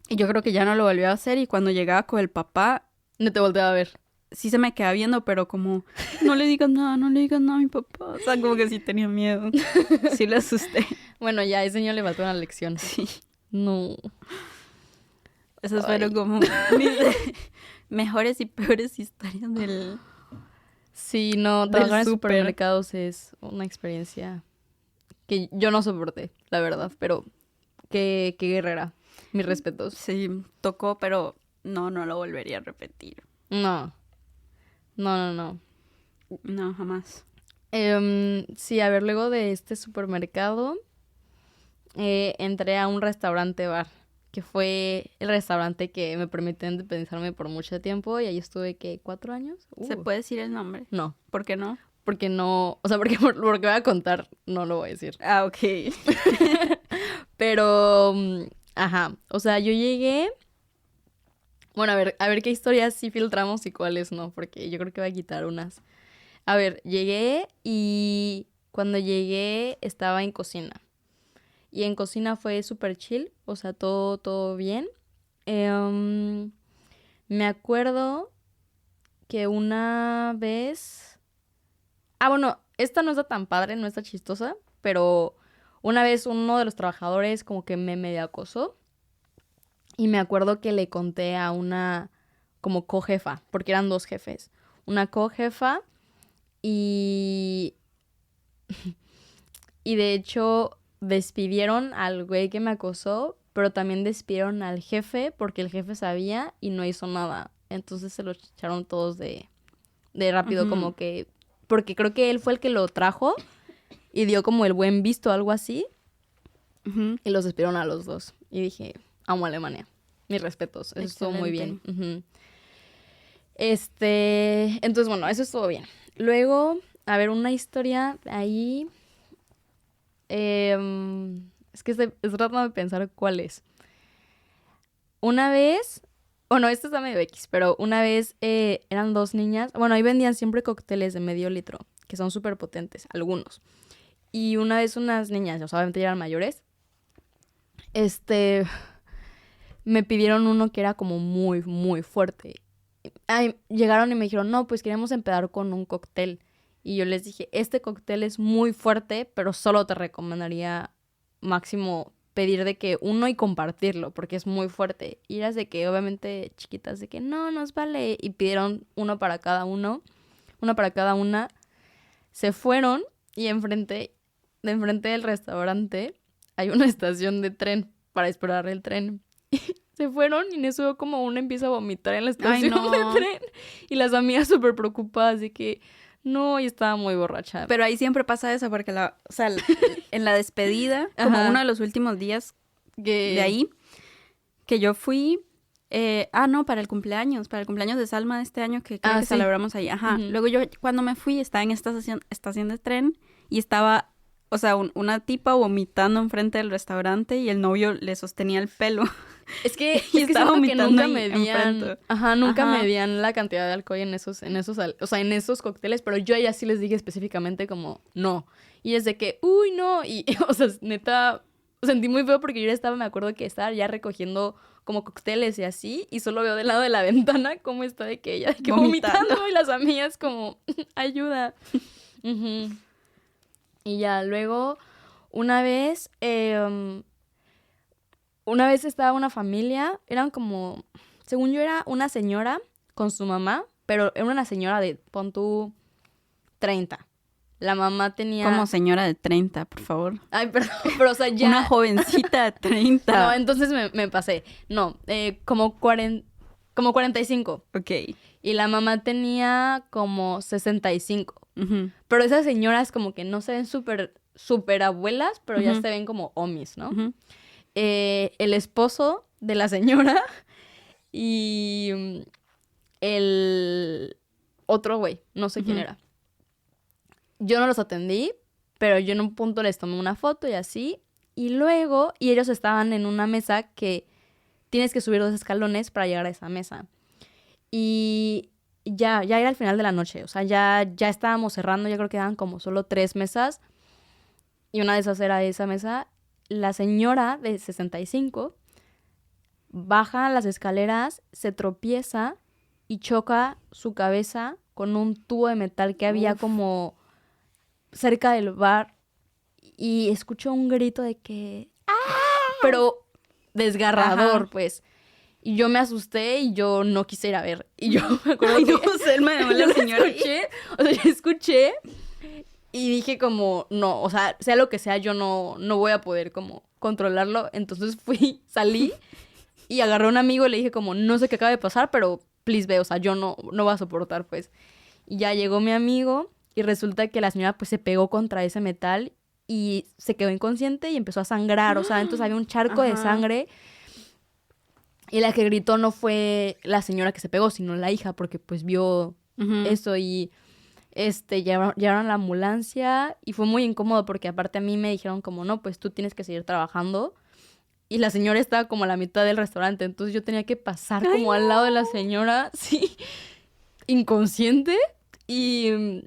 Y yo creo que ya no lo volvió a hacer. Y cuando llegaba con el papá... No te volteaba a ver. Sí se me quedaba viendo, pero como... No le digas nada a mi papá. O sea, como que sí tenía miedo. Sí le asusté. Bueno, ya ese niño le faltó una lección. Sí. No. Esas fueron como mis mejores y peores historias del... Sí, no, Del trabajar en súper. supermercados es una experiencia que yo no soporté, la verdad, pero qué guerrera. Mis respetos. Sí, tocó, pero no lo volvería a repetir. No, no, no, no. No, jamás. Sí, a ver, luego de este supermercado, entré a un restaurante bar, que fue el restaurante que me permitió independizarme por mucho tiempo y ahí estuve, ¿qué? ¿4 años? ¿Se puede decir el nombre? No, ¿Por qué no? porque no, o sea, porque voy a contar, no lo voy a decir. Ah, ok. Pero, ajá, o sea, yo llegué, bueno, a ver qué historias sí filtramos y cuáles no, porque yo creo que voy a quitar unas. A ver, llegué y cuando llegué estaba en cocina. Y en cocina fue súper chill, o sea, todo bien. Me acuerdo que una vez... Ah, bueno, esta no está tan padre, no está chistosa, pero una vez uno de los trabajadores como que me medio acosó y me acuerdo que le conté a una como cojefa, porque eran dos jefes. Una cojefa y... Y de hecho despidieron al güey que me acosó, pero también despidieron al jefe porque el jefe sabía y no hizo nada. Entonces se lo echaron todos de rápido, Ujú. como que... Porque creo que él fue el que lo trajo y dio como el buen visto, algo así, Ujú. y los despidieron a los dos. Y dije, amo a Alemania. Mis respetos, eso estuvo muy bien. Excelente. Ujú. Entonces, bueno, eso estuvo bien. Luego, a ver, una historia ahí. Es que estoy tratando de pensar cuál es. Una vez, bueno, esto está medio X, pero una vez eran dos niñas. Bueno, ahí vendían siempre cócteles de medio litro, que son súper potentes, algunos. Y una vez unas niñas, o sea, obviamente ya eran mayores, este, me pidieron uno que era como muy, muy fuerte. Ay, llegaron y me dijeron, no, pues queremos empezar con un cóctel. Y yo les dije, este cóctel es muy fuerte, pero solo te recomendaría máximo pedir de que uno y compartirlo, porque es muy fuerte. Y eras de que, obviamente, chiquitas, de que no, nos vale. Y pidieron uno para cada uno, una para cada una. Se fueron y de enfrente del restaurante, hay una estación de tren para esperar el tren. Se fueron y en eso como una empieza a vomitar en la Ay, estación de no. tren. Y las amigas súper preocupadas de que no, y estaba muy borracha. Pero ahí siempre pasa eso, porque o sea, en la despedida, como Ajá. uno de los últimos días Que... de ahí, que yo fui, no, para el cumpleaños de Salma de este año, que creo que sí. celebramos ahí. Ajá. Ujú. Luego yo, cuando me fui, estaba en esta estación de tren y estaba, o sea, una tipa vomitando enfrente del restaurante y el novio le sostenía el pelo. Es que, Y es que estaba siento que vomitando nunca ahí medían, enfrente. nunca Ajá. medían la cantidad de alcohol o sea, en esos cócteles, pero yo a ella sí les dije específicamente como, no. Y es de que, uy, no, y, o sea, neta, sentí muy feo porque yo ya estaba, me acuerdo que estaba ya recogiendo como cócteles y así, y solo veo del lado de la ventana cómo está de que ella, de que vomitando, y las amigas como, ayuda. Ujú. Y ya, luego, una vez, una vez estaba una familia, eran como, según yo era una señora con su mamá, pero era una señora de, pon tú, 30. La mamá tenía... Como señora de 30, por favor. Ay, perdón, pero o sea, ya... Una jovencita de 30. No, entonces me pasé. No, como 45. Ok. Y la mamá tenía como 65. Ujú. Pero esas señoras como que no se ven súper abuelas, pero ya Ujú. se ven como omis, ¿no? Ujú. El esposo de la señora y el otro güey, no sé quién Ujú. era. Yo no los atendí, pero yo en un punto les tomé una foto y así. Y luego, y ellos estaban en una mesa que tienes que subir 2 escalones para llegar a esa mesa. Y ya era el final de la noche, o sea, ya estábamos cerrando, yo creo que eran como solo 3 mesas. Y una de esas era esa mesa. La señora de 65 baja las escaleras, se tropieza y choca su cabeza con un tubo de metal que había Uf. como cerca del bar y escuchó un grito de que... ¡Ah! Pero desgarrador, Ajá. pues. Y yo me asusté y yo no quise ir a ver. Y yo me acuerdo Ay, que no, Selma, no, la señora. yo escuché y dije como, no, o sea lo que sea, yo no voy a poder como controlarlo. Entonces salí y agarré a un amigo y le dije como, no sé qué acaba de pasar, pero please ve, o sea, yo no voy a soportar, pues. Y ya llegó mi amigo y resulta que la señora pues se pegó contra ese metal y se quedó inconsciente y empezó a sangrar, o sea, entonces había un charco de sangre y la que gritó no fue la señora que se pegó, sino la hija, porque pues vio eso y llevaron a la ambulancia y fue muy incómodo porque aparte a mí me dijeron como, no, pues tú tienes que seguir trabajando. Y la señora estaba como a la mitad del restaurante, entonces yo tenía que pasar como al lado de la señora, sí, inconsciente y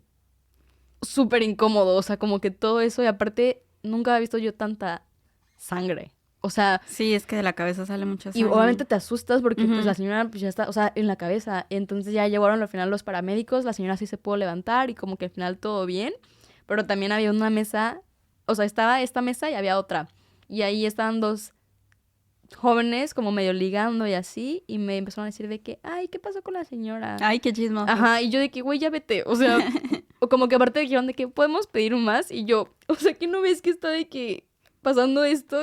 súper incómodo, o sea, como que todo eso, y aparte nunca había visto yo tanta sangre, o sea... Sí, es que de la cabeza sale mucha Y sangre. obviamente te asustas porque pues la señora pues ya está, o sea, en la cabeza, entonces ya llegaron al final los paramédicos, la señora sí se pudo levantar y como que al final todo bien, pero también había una mesa, o sea, estaba esta mesa y había otra, y ahí estaban dos jóvenes como medio ligando y así, y me empezaron a decir de que, ay, ¿qué pasó con la señora? Ay, qué chismoso. Ajá, y yo de que, güey, ya vete, o sea, o como que aparte dijeron de que podemos pedir más, y yo, o sea, que no ves que está de que pasando esto,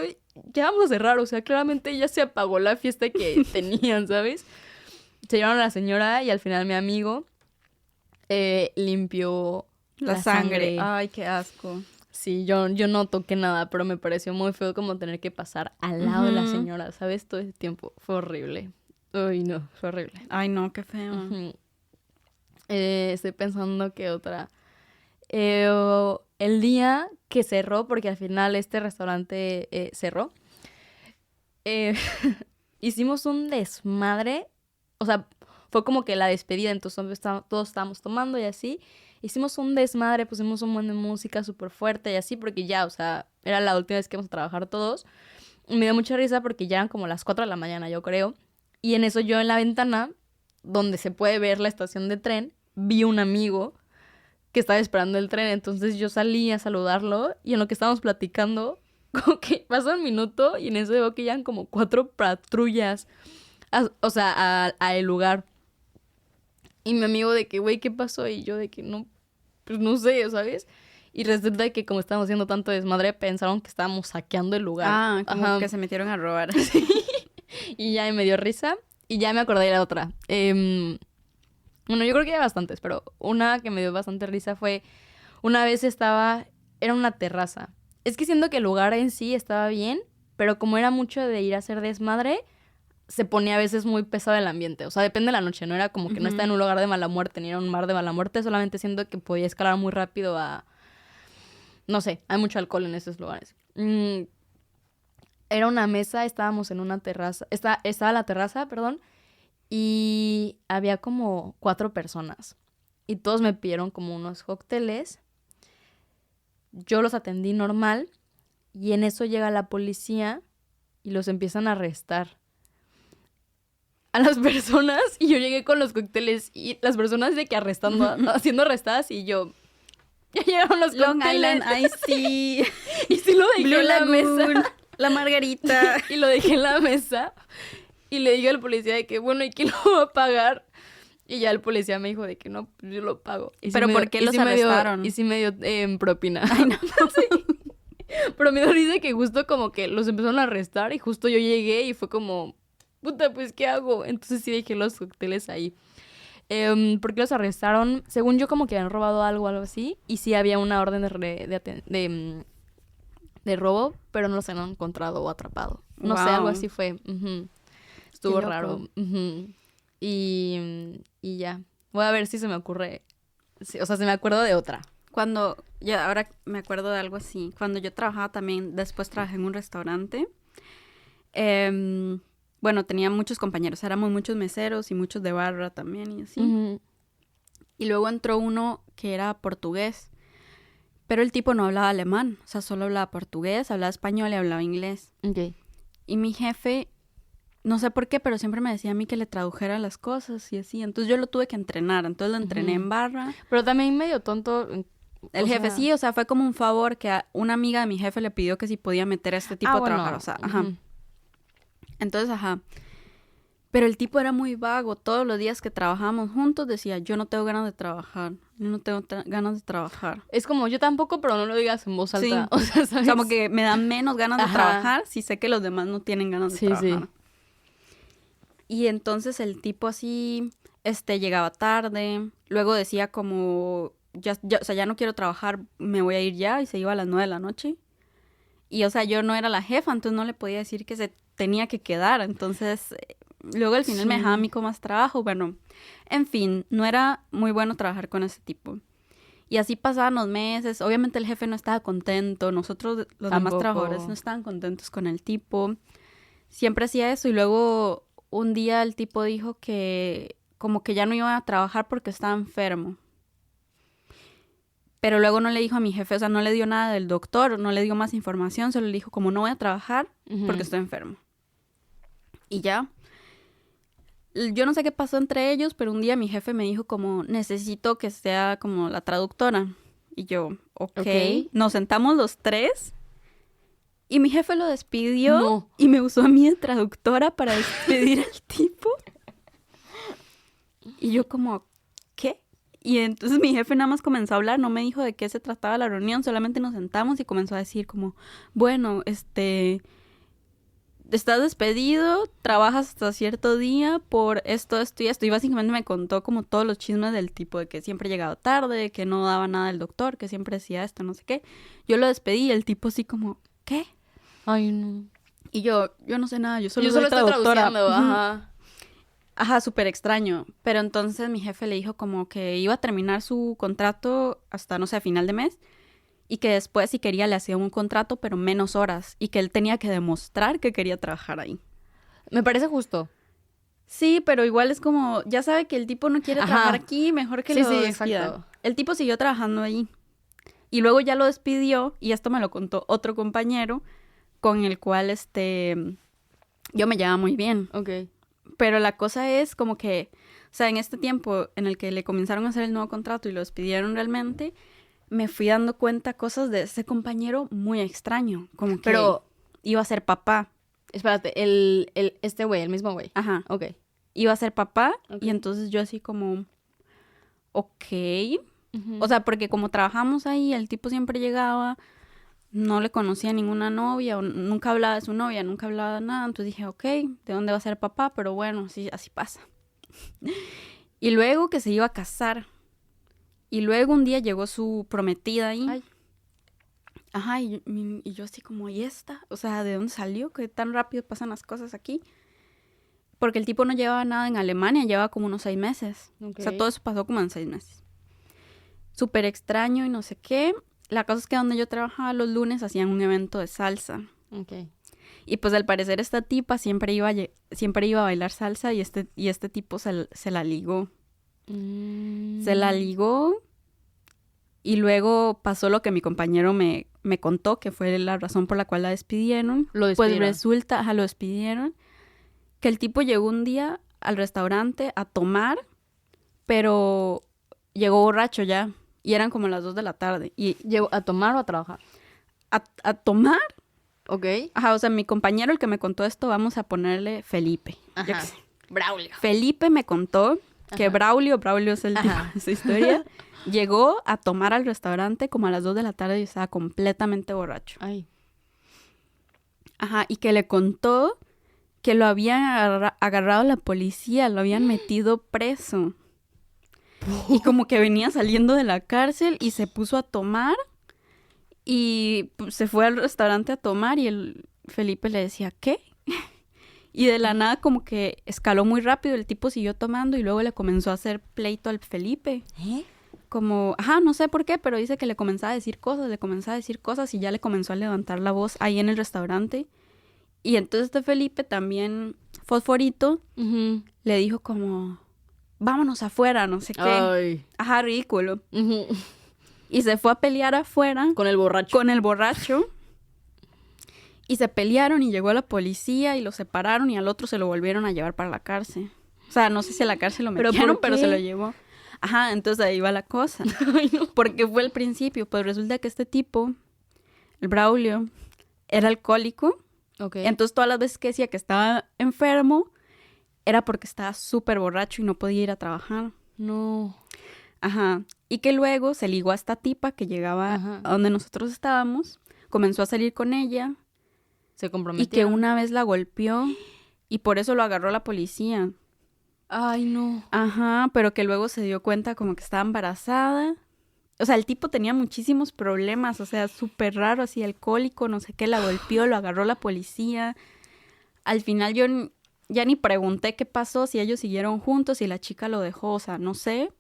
ya vamos a cerrar, o sea, claramente ya se apagó la fiesta que tenían, ¿sabes? Se llevaron a la señora y al final mi amigo limpió La sangre. Ay, qué asco. Sí, yo no toqué nada, pero me pareció muy feo como tener que pasar al lado de la señora, ¿sabes? Todo ese tiempo. Fue horrible. Uy, no, fue horrible. Ay, no, qué feo. Estoy pensando que otra. El día que cerró, porque al final este restaurante cerró, hicimos un desmadre. O sea, fue como que la despedida, entonces todos estábamos tomando y así. Hicimos un desmadre, pusimos un buen de música súper fuerte y así, porque ya, o sea, era la última vez que íbamos a trabajar todos. Y me dio mucha risa porque ya eran como las 4 de la mañana, yo creo. Y en eso yo en la ventana, donde se puede ver la estación de tren, vi un amigo que estaba esperando el tren. Entonces yo salí a saludarlo y en lo que estábamos platicando, como que pasa un minuto y en eso veo que llegan como 4 patrullas, a el lugar. Y mi amigo de que, güey, ¿qué pasó? Y yo de que no, pues no sé, ¿sabes? Y resulta que como estábamos haciendo tanto desmadre, pensaron que estábamos saqueando el lugar. Ah, como que se metieron a robar. Sí. Y ya me dio risa. Y ya me acordé de la otra. Bueno, yo creo que hay bastantes, pero una que me dio bastante risa fue... Una vez era una terraza. Es que siento que el lugar en sí estaba bien, pero como era mucho de ir a hacer desmadre, se ponía a veces muy pesado el ambiente. O sea, depende de la noche, no era como que no estaba en un lugar de mala muerte, ni era un mar de mala muerte, solamente siento que podía escalar muy rápido a... No sé, hay mucho alcohol en esos lugares. Era una mesa, estábamos en una terraza, estaba la terraza, perdón, y había como 4 personas. Y todos me pidieron como unos cócteles. Yo los atendí normal, y en eso llega la policía y los empiezan a arrestar a las personas, y yo llegué con los cócteles y las personas de que siendo arrestadas, y yo, ya llegaron los Long cócteles. Island Iced Tea. Y sí lo dejé Blue en la Lagoon, mesa. la margarita. Y lo dejé en la mesa y le dije al policía de que, bueno, ¿y quién lo va a pagar? Y ya el policía me dijo de que no, pues yo lo pago. Y ¿Pero por qué los arrestaron? Y sí me dio propina. Ay, no. Sí. Pero me dice que justo como que los empezaron a arrestar y justo yo llegué y fue como, puta, pues, ¿qué hago? Entonces sí dejé los cócteles ahí. ¿Por qué los arrestaron? Según yo, como que habían robado algo así. Y sí había una orden de robo, pero no los han encontrado o atrapado. No sé, algo así fue. Estuvo raro. Y ya. Voy a ver si se me ocurre. Sí, o sea, se me acuerdo de otra. Ahora me acuerdo de algo así. Cuando yo trabajaba también, después trabajé en un restaurante. Bueno, tenía muchos compañeros. Éramos muchos meseros y muchos de barra también y así. Y luego entró uno que era portugués. Pero el tipo no hablaba alemán. O sea, solo hablaba portugués, hablaba español y hablaba inglés. Okay. Y mi jefe, no sé por qué, pero siempre me decía a mí que le tradujera las cosas y así. Entonces yo lo tuve que entrenar. Entonces lo entrené en barra. Pero también medio tonto. El jefe sí, o sea, fue como un favor que a una amiga de mi jefe le pidió que si podía meter a este tipo a trabajar. O sea, ajá. Entonces, ajá. Pero el tipo era muy vago. Todos los días que trabajábamos juntos decía, yo no tengo ganas de trabajar. Yo no tengo ganas de trabajar. Es como, yo tampoco, pero no lo digas en voz alta. Sí. O sea, ¿sabes? Como que me dan menos ganas de trabajar si sé que los demás no tienen ganas de trabajar. Y entonces el tipo así, llegaba tarde. Luego decía como, o sea, ya no quiero trabajar, me voy a ir ya. Y se iba a las 9 de la noche. Y, o sea, yo no era la jefa, entonces no le podía decir que se tenía que quedar. Entonces, luego al final me dejaba a mí con más trabajo. Bueno, en fin, no era muy bueno trabajar con ese tipo. Y así pasaban los meses. Obviamente el jefe no estaba contento. Nosotros, los demás trabajadores, no estaban contentos con el tipo. Siempre hacía eso. Y luego, un día el tipo dijo que como que ya no iba a trabajar porque estaba enfermo. Pero luego no le dijo a mi jefe, o sea, no le dio nada del doctor, no le dio más información, solo le dijo como no voy a trabajar porque estoy enfermo. Y ya. Yo no sé qué pasó entre ellos, pero un día mi jefe me dijo como necesito que sea como la traductora. Y yo, ok. Nos sentamos los tres y mi jefe lo despidió y me usó a mí de traductora para despedir al tipo. Y yo como, ¿qué? Y entonces mi jefe nada más comenzó a hablar, no me dijo de qué se trataba la reunión, solamente nos sentamos y comenzó a decir como, bueno, estás despedido, trabajas hasta cierto día por esto y esto. Y básicamente me contó como todos los chismes del tipo, de que siempre llegaba tarde, que no daba nada el doctor, que siempre decía esto, no sé qué. Yo lo despedí y el tipo así como, ¿qué? Ay, no. Y yo no sé nada, yo solo soy estoy traductora. traduciendo, Ajá, súper extraño. Pero entonces mi jefe le dijo como que iba a terminar su contrato hasta, no sé, a final de mes. Y que después, si quería, le hacía un contrato, pero menos horas. Y que él tenía que demostrar que quería trabajar ahí. Me parece justo. Sí, pero igual es como, ya sabe que el tipo no quiere trabajar aquí, mejor que lo despida. Exacto. El tipo siguió trabajando ahí. Y luego ya lo despidió, y esto me lo contó otro compañero, con el cual, yo me llevaba muy bien. Ok. Pero la cosa es como que, o sea, en este tiempo en el que le comenzaron a hacer el nuevo contrato y lo despidieron realmente, me fui dando cuenta cosas de ese compañero muy extraño. Como que iba a ser papá. Espérate, este güey, el mismo güey. Ajá. Ok. Iba a ser papá y entonces yo así como, ok. O sea, porque como trabajamos ahí, el tipo siempre llegaba, no le conocía a ninguna novia, o nunca hablaba de su novia, nunca hablaba de nada. Entonces dije, ok, ¿de dónde va a ser papá? Pero bueno, sí, así pasa. Y luego que se iba a casar. Y luego un día llegó su prometida ahí. Ay. Ajá, y yo así como, ¿y esta? O sea, ¿de dónde salió? ¿Qué tan rápido pasan las cosas aquí? Porque el tipo no llevaba nada en Alemania, llevaba como unos 6 meses. Okay. O sea, todo eso pasó como en 6 meses. Súper extraño y no sé qué. La cosa es que donde yo trabajaba los lunes hacían un evento de salsa. Okay. Y pues al parecer esta tipa siempre iba a bailar salsa y este tipo se la ligó. Se la ligó y luego pasó lo que mi compañero me contó, que fue la razón por la cual la despidieron. Lo despidieron. Pues resulta, lo despidieron, que el tipo llegó un día al restaurante a tomar, pero llegó borracho ya. Y eran como las 2 de la tarde. Y ¿llegó a tomar o a trabajar? A tomar. Ok. Ajá, o sea, mi compañero, el que me contó esto, vamos a ponerle Felipe. Ajá. Braulio. Felipe me contó que Braulio es el tipo de esa historia, llegó a tomar al restaurante como a las 2 de la tarde y estaba completamente borracho. Ay. Ajá, y que le contó que lo habían agarrado la policía, lo habían metido preso. Y como que venía saliendo de la cárcel y se puso a tomar y se fue al restaurante a tomar y el Felipe le decía, ¿qué? Y de la nada como que escaló muy rápido, el tipo siguió tomando y luego le comenzó a hacer pleito al Felipe. Como, no sé por qué, pero dice que le comenzaba a decir cosas y ya le comenzó a levantar la voz ahí en el restaurante. Y entonces Felipe también, fosforito, le dijo como, vámonos afuera, no sé qué. Ay. Ajá, ridículo. Y se fue a pelear afuera. Con el borracho. Y se pelearon y llegó la policía y lo separaron y al otro se lo volvieron a llevar para la cárcel. O sea, no sé si a la cárcel lo metieron, pero se lo llevó. Ajá, entonces ahí va la cosa. Ay, no. Porque fue el principio. Pues resulta que este tipo, el Braulio, era alcohólico. Okay. Entonces todas las veces que decía que estaba enfermo, era porque estaba súper borracho y no podía ir a trabajar. No. Ajá. Y que luego se ligó a esta tipa que llegaba Ajá. a donde nosotros estábamos, comenzó a salir con ella Se y comprometieron. que una vez la golpeó y por eso lo agarró la policía. Ay, no. Ajá, pero que luego se dio cuenta como que estaba embarazada. O sea, el tipo tenía muchísimos problemas, o sea, súper raro, así alcohólico, no sé qué, la golpeó, lo agarró la policía. Al final yo ya ni pregunté qué pasó, si ellos siguieron juntos, si la chica lo dejó, o sea, no sé.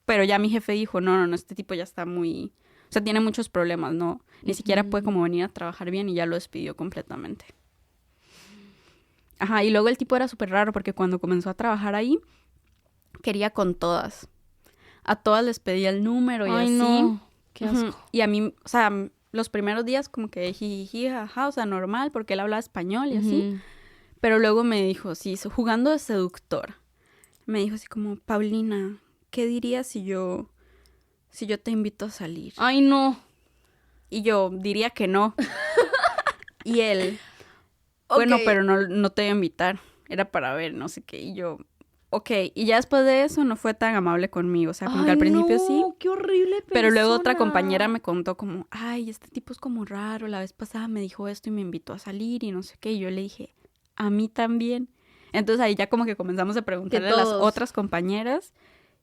Pero ya mi jefe dijo, no, este tipo ya está muy... O sea, tiene muchos problemas, ¿no? Ni siquiera puede como venir a trabajar bien y ya lo despidió completamente. Ajá, y luego el tipo era súper raro porque cuando comenzó a trabajar ahí, quería con todas. A todas les pedía el número y Ay, así. no. Qué asco. Ujú. Y a mí, o sea, los primeros días como que jiji, jaja, o sea, normal, porque él hablaba español y así. Ujú. Pero luego me dijo, sí, jugando de seductor. Me dijo así como, Paulina, ¿qué dirías si yo te invito a salir? Ay, no. Y yo diría que no. Y él, bueno, Ok. pero no te voy a invitar. Era para ver, no sé qué. Y yo, ok. Y ya después de eso no fue tan amable conmigo. O sea, como que al principio sí. Qué horrible persona. Pero luego otra compañera me contó como, ay, este tipo es como raro. La vez pasada me dijo esto y me invitó a salir y no sé qué. Y yo le dije, a mí también. Entonces ahí ya como que comenzamos a preguntarle a las todos. otras compañeras.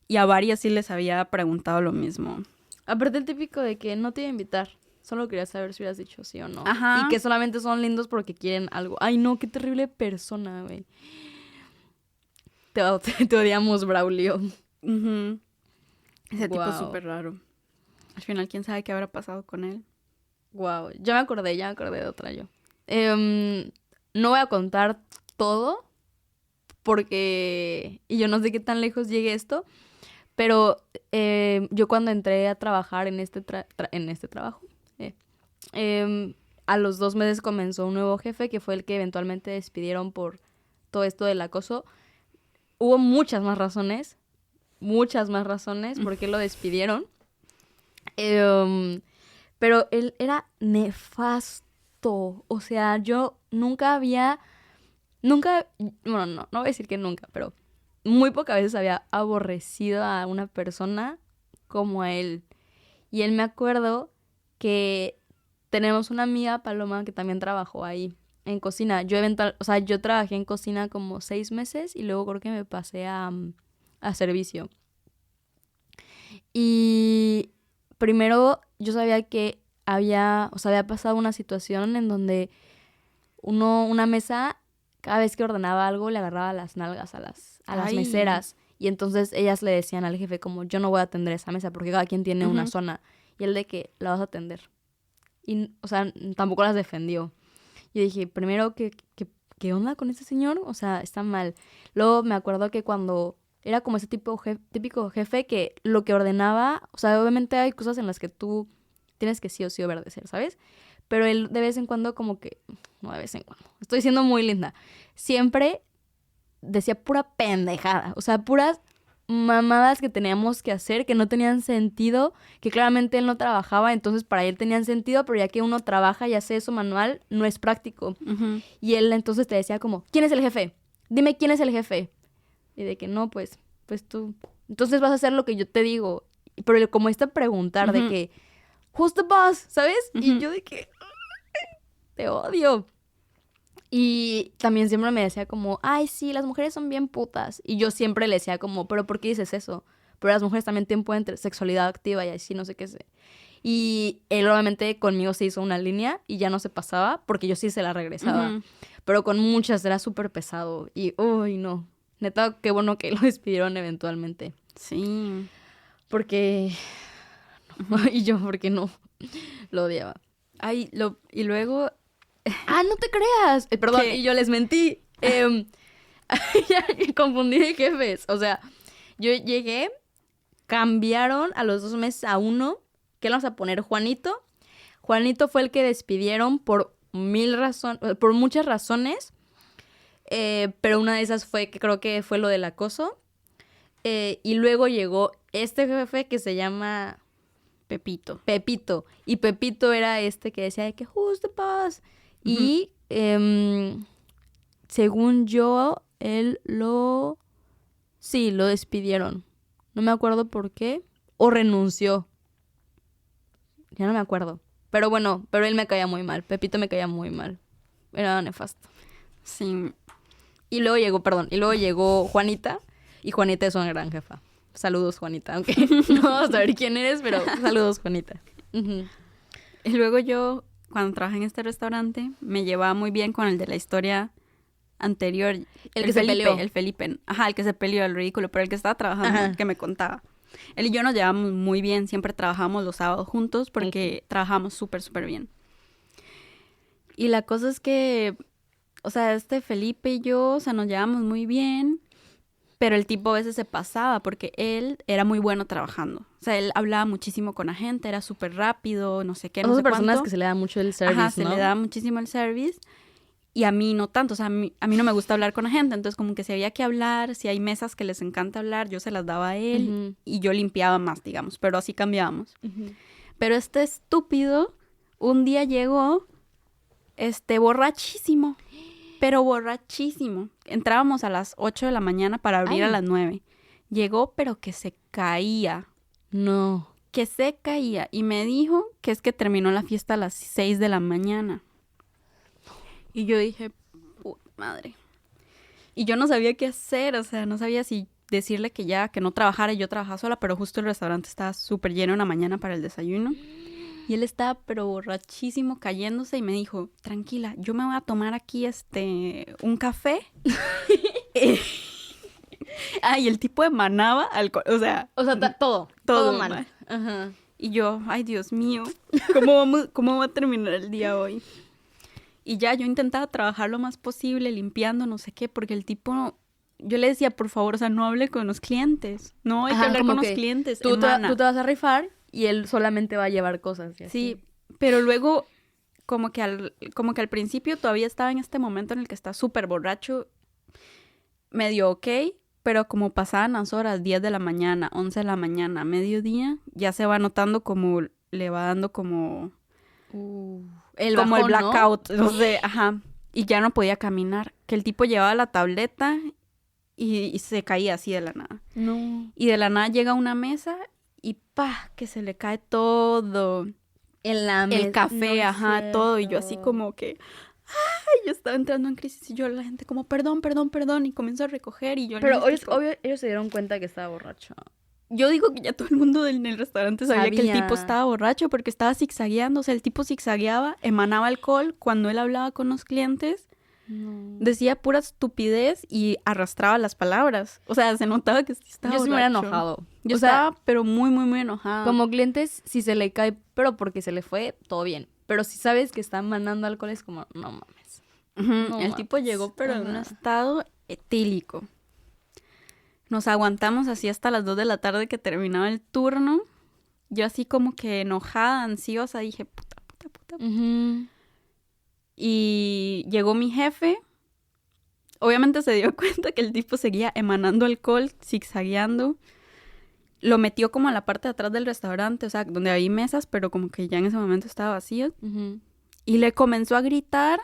Y a varias sí les había preguntado lo mismo. Aparte el típico de que no te iba a invitar. Solo quería saber si hubieras dicho sí o no. Ajá. Y que solamente son lindos porque quieren algo. Ay, no, qué terrible persona, güey. Te odiamos, Braulio. Ujú. Ese tipo es Guau. súper raro. Al final, ¿quién sabe qué habrá pasado con él? Wow, ya me acordé de otra yo. No voy a contar todo porque... Y yo no sé qué tan lejos llegue esto, pero yo cuando entré a trabajar en este trabajo, a los 2 meses comenzó un nuevo jefe que fue el que eventualmente despidieron por todo esto del acoso. Hubo muchas más razones por qué lo despidieron. Pero él era nefasto. O sea, yo bueno, no voy a decir que nunca, pero muy pocas veces había aborrecido a una persona como a él. Y él me acuerdo que tenemos una amiga, Paloma, que también trabajó ahí en cocina. Yo trabajé en cocina como 6 meses y luego creo que me pasé a servicio. Y primero yo sabía que había pasado una situación en donde una mesa, cada vez que ordenaba algo, le agarraba las nalgas a las Ay. meseras. Y entonces ellas le decían al jefe como, yo no voy a atender esa mesa porque cada quien tiene una Ujú. zona. Y él de que la vas a atender. Y, o sea, tampoco las defendió. Yo dije, primero, ¿qué onda con este señor? O sea, está mal. Luego me acuerdo que cuando era como ese típico jefe que lo que ordenaba, o sea, obviamente hay cosas en las que tú tienes que sí o sí obedecer, ¿sabes? Pero él de vez en cuando como que, no de vez en cuando, estoy siendo muy linda, siempre decía pura pendejada, o sea, puras mamadas que teníamos que hacer, que no tenían sentido, que claramente él no trabajaba, entonces para él tenían sentido, pero ya que uno trabaja y hace eso manual, no es práctico. Ujú. Y él entonces te decía como, ¿quién es el jefe? Dime quién es el jefe. Y de que no, pues tú. Entonces vas a hacer lo que yo te digo. Pero como esta preguntar de Ujú. que, who's the boss? ¿Sabes? Y Ujú. yo de que, te odio. Y también siempre me decía como, ay, sí, las mujeres son bien putas. Y yo siempre le decía como, pero ¿por qué dices eso? Pero las mujeres también pueden tener sexualidad activa y así, no sé qué sé. Y él obviamente conmigo se hizo una línea y ya no se pasaba porque yo sí se la regresaba. Ujú. Pero con muchas era súper pesado. Y, uy, no. Neta, qué bueno que lo despidieron eventualmente. Sí. Porque... y yo, porque no. Lo odiaba. Ay, y luego... ¡Ah, no te creas! Perdón, ¿Qué? y yo les mentí. Ya confundí de jefes. O sea, yo llegué, cambiaron a los 2 meses a uno, que le vamos a poner Juanito. Juanito fue el que despidieron por muchas razones. Pero una de esas fue que creo que fue lo del acoso. Y luego llegó este jefe que se llama Pepito. Pepito. Y Pepito era este que decía de que who's the boss. Y según yo, Sí, lo despidieron. No me acuerdo por qué. O renunció. Ya no me acuerdo. Pero bueno, pero él me caía muy mal. Pepito me caía muy mal. Era nefasto. Sí. Y luego llegó Juanita. Y Juanita es una gran jefa. Saludos, Juanita. Aunque no vamos a saber quién eres, pero saludos, Juanita. Uh-huh. Y luego yo, cuando trabajé en este restaurante, me llevaba muy bien con el de la historia anterior. El que se peleó. El Felipe. Ajá, el que se peleó, el ridículo, pero el que estaba trabajando, Ajá. que me contaba. Él y yo nos llevamos muy bien, siempre trabajamos los sábados juntos porque trabajamos súper, súper bien. Y la cosa es que, o sea, este Felipe y yo, o sea, nos llevamos muy bien, pero el tipo a veces se pasaba porque él era muy bueno trabajando. O sea, él hablaba muchísimo con la gente, era súper rápido, no sé qué, no sé personas cuánto. que se le da mucho el service, Ajá, se ¿no? le da muchísimo el service. Y a mí no tanto, o sea, a mí no me gusta hablar con la gente, entonces como que si había que hablar, si hay mesas que les encanta hablar, yo se las daba a él Uh-huh. y yo limpiaba más, digamos, pero así cambiábamos. Uh-huh. Pero este estúpido un día llegó, borrachísimo, pero borrachísimo. Entrábamos a las 8 de la mañana para abrir a las 9. Llegó, pero que se caía. No. Que se caía y me dijo que es que terminó la fiesta a las 6 de la mañana. Y yo dije, puta madre. Y yo no sabía qué hacer, o sea, no sabía si decirle que no trabajara y yo trabajaba sola, pero justo el restaurante estaba súper lleno en la mañana para el desayuno. Y él estaba pero borrachísimo, cayéndose y me dijo, tranquila, yo me voy a tomar aquí un café. Y el tipo emanaba alcohol, o sea, todo mal. Ajá. Y yo, ay, Dios mío, ¿cómo va a terminar el día hoy? Y ya, yo intentaba trabajar lo más posible, limpiando, no sé qué, porque el tipo, yo le decía, por favor, o sea, no hable con los clientes, no hay que hablar con los clientes, tú te vas a rifar y él solamente va a llevar cosas. Sí, pero luego, como que al principio todavía estaba en este momento en el que está súper borracho, medio ok, pero como pasaban las horas, 10 de la mañana, 11 de la mañana, mediodía, ya se va notando como, le va dando como... el blackout, ¿no? No sé, ajá. Y ya no podía caminar. Que el tipo llevaba la tableta y se caía así de la nada. No. Y de la nada llega a una mesa y que se le cae todo. En la mesa. El café, no ajá, todo. Y yo así como que... Ay, yo estaba entrando en crisis y yo la gente como, perdón. Y comienzo a recoger y yo... Pero obvio, ellos se dieron cuenta que estaba borracho. Yo digo que ya todo el mundo en el restaurante sabía que el tipo estaba borracho porque estaba zigzagueando. O sea, el tipo zigzagueaba, emanaba alcohol. Cuando él hablaba con los clientes, decía pura estupidez y arrastraba las palabras. O sea, se notaba que estaba borracho. Yo sí me hubiera enojado. Yo estaba, pero muy, muy, muy enojada. Como clientes, si se le cae, pero porque se le fue, todo bien. Pero si sabes que está emanando alcohol, es como, no mames. No el tipo llegó, pero en un estado etílico. Nos aguantamos así hasta las 2 de la tarde que terminaba el turno. Yo así como que enojada, ansiosa, dije, puta. Uh-huh. Y llegó mi jefe. Obviamente se dio cuenta que el tipo seguía emanando alcohol, zigzagueando. Lo metió como a la parte de atrás del restaurante, o sea, donde había mesas, pero como que ya en ese momento estaba vacío. Uh-huh. Y le comenzó a gritar.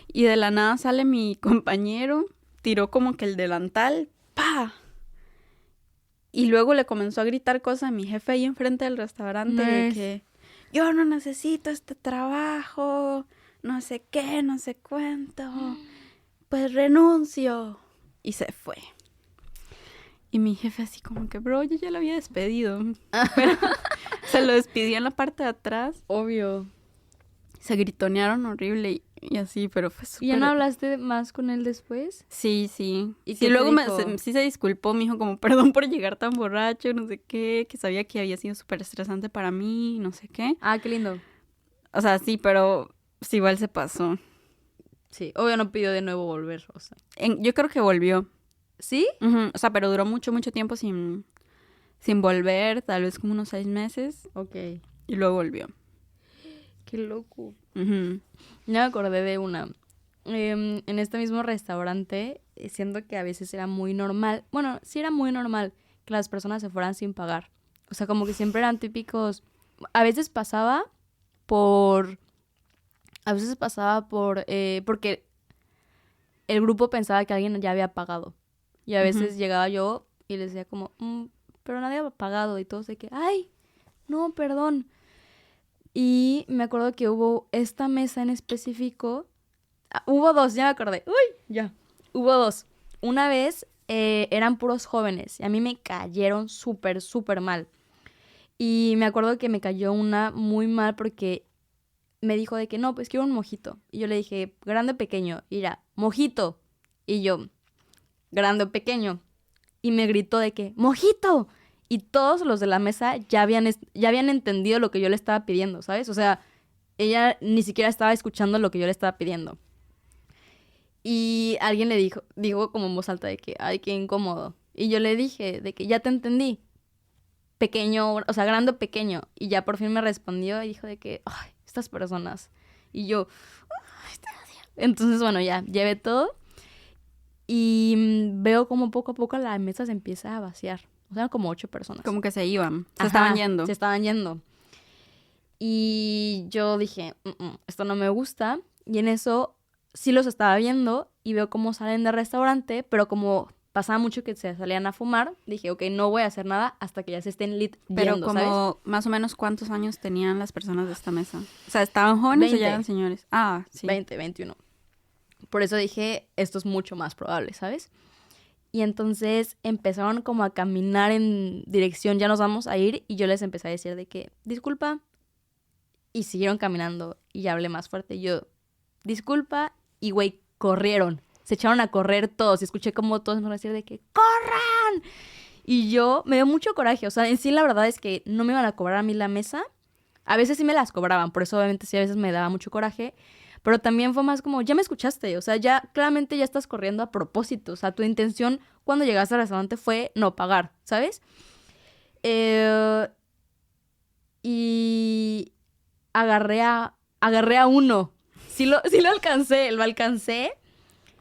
Y de la nada sale mi compañero, tiró como que el delantal, ¡pa! Y luego le comenzó a gritar cosas a mi jefe ahí enfrente del restaurante de que yo no necesito este trabajo, no sé qué, no sé cuánto, pues renuncio. Y se fue. Y mi jefe así como que, bro, yo ya lo había despedido. Pero se lo despidió en la parte de atrás. Obvio. Se gritonearon horrible y así, pero fue súper... ¿Y ya no hablaste más con él después? Sí. ¿Y sí, luego sí se disculpó, me dijo como, perdón por llegar tan borracho, no sé qué, que sabía que había sido súper estresante para mí, no sé qué. Ah, qué lindo. O sea, sí, pero sí, igual se pasó. Sí, obvio no pidió de nuevo volver, o sea. Yo creo que volvió. ¿Sí? Uh-huh. O sea, pero duró mucho tiempo sin volver, tal vez como unos 6 meses. Ok. Y luego volvió. Qué loco. Uh-huh. Ya me acordé de una. En este mismo restaurante, siento que a veces era muy normal. Bueno, sí era muy normal que las personas se fueran sin pagar. O sea, como que siempre eran típicos. A veces pasaba por. Porque el grupo pensaba que alguien ya había pagado. Y a veces Ujú. llegaba yo y les decía como, pero nadie había pagado. Y todos de que, ay, no, perdón. Y me acuerdo que hubo esta mesa en específico. Hubo dos, ya me acordé. Uy, ya. Hubo dos. Una vez eran puros jóvenes y a mí me cayeron súper, súper mal. Y me acuerdo que me cayó una muy mal porque me dijo de que no, pues quiero un mojito. Y yo le dije, grande o pequeño. Y era, mojito. Y yo, grande o pequeño. Y me gritó de que, mojito. Y todos los de la mesa ya habían entendido lo que yo le estaba pidiendo, ¿sabes? O sea, ella ni siquiera estaba escuchando lo que yo le estaba pidiendo. Y alguien le dijo como en voz alta de que, ay, qué incómodo. Y yo le dije de que ya te entendí, pequeño, o sea, grande o pequeño. Y ya por fin me respondió y dijo de que, ay, estas personas. Y yo, entonces, bueno, ya, llevé todo y veo como poco a poco la mesa se empieza a vaciar. O sea, como 8 personas. Como que se iban, se estaban Ajá, yendo. se estaban yendo. Y yo dije, esto no me gusta. Y en eso sí los estaba viendo y veo cómo salen del restaurante, pero como pasaba mucho que se salían a fumar, dije, ok, no voy a hacer nada hasta que ya se estén Pero yendo, ¿sabes? como más o menos cuántos años tenían las personas de esta mesa. O sea, ¿estaban jóvenes o ya 20, eran señores? Ah, sí. 20, 21. Por eso dije, esto es mucho más probable, ¿sabes? Y entonces empezaron como a caminar en dirección, ya nos vamos a ir, y yo les empecé a decir de que, disculpa, y siguieron caminando, y ya hablé más fuerte, y yo, disculpa, y güey, corrieron, se echaron a correr todos, y escuché como todos me decían de que, ¡corran! Y yo, me dio mucho coraje, o sea, en sí la verdad es que no me iban a cobrar a mí la mesa, a veces sí me las cobraban, por eso obviamente sí a veces me daba mucho coraje, pero también fue más como, ya me escuchaste, o sea, ya claramente ya estás corriendo a propósito, o sea, tu intención cuando llegaste al restaurante fue no pagar, ¿sabes? Eh, y agarré a uno, sí lo alcancé, lo alcancé.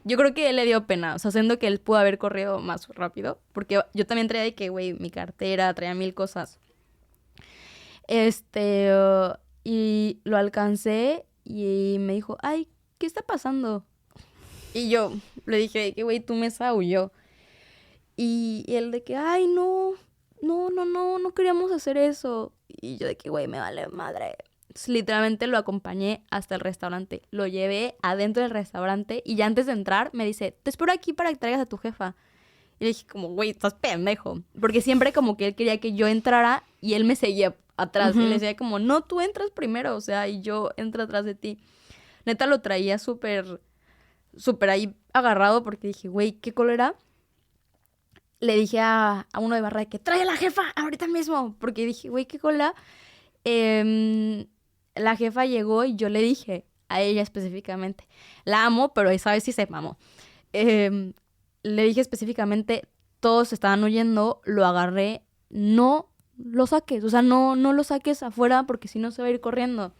Yo creo que él le dio pena, o sea, siendo que él pudo haber corrido más rápido, porque yo también traía de que, güey, mi cartera, traía mil cosas. Este, y lo alcancé y me dijo, ay, ¿qué está pasando? Y yo le dije, que güey, tu mesa huyó. Y él de que, ay, no queríamos hacer eso. Y yo de que, güey, me vale madre. Entonces, literalmente lo acompañé hasta el restaurante. Lo llevé adentro del restaurante y ya antes de entrar me dice, te espero aquí para que traigas a tu jefa. Y le dije como, güey, estás pendejo. Porque siempre como que él quería que yo entrara y él me seguía atrás. Y le Ujú. decía como, no, tú entras primero, o sea, y yo entro atrás de ti. Neta lo traía súper, súper ahí agarrado porque dije, güey, ¿qué cólera? Le dije a uno de barra de que trae a la jefa ahorita mismo. Porque dije, güey, qué cólera. Em, la jefa llegó y yo le dije a ella específicamente, la amo, pero esa vez sí se mamó. Em, Le dije específicamente, todos estaban huyendo, lo agarré, no lo saques, o sea, no lo saques afuera porque si no se va a ir corriendo.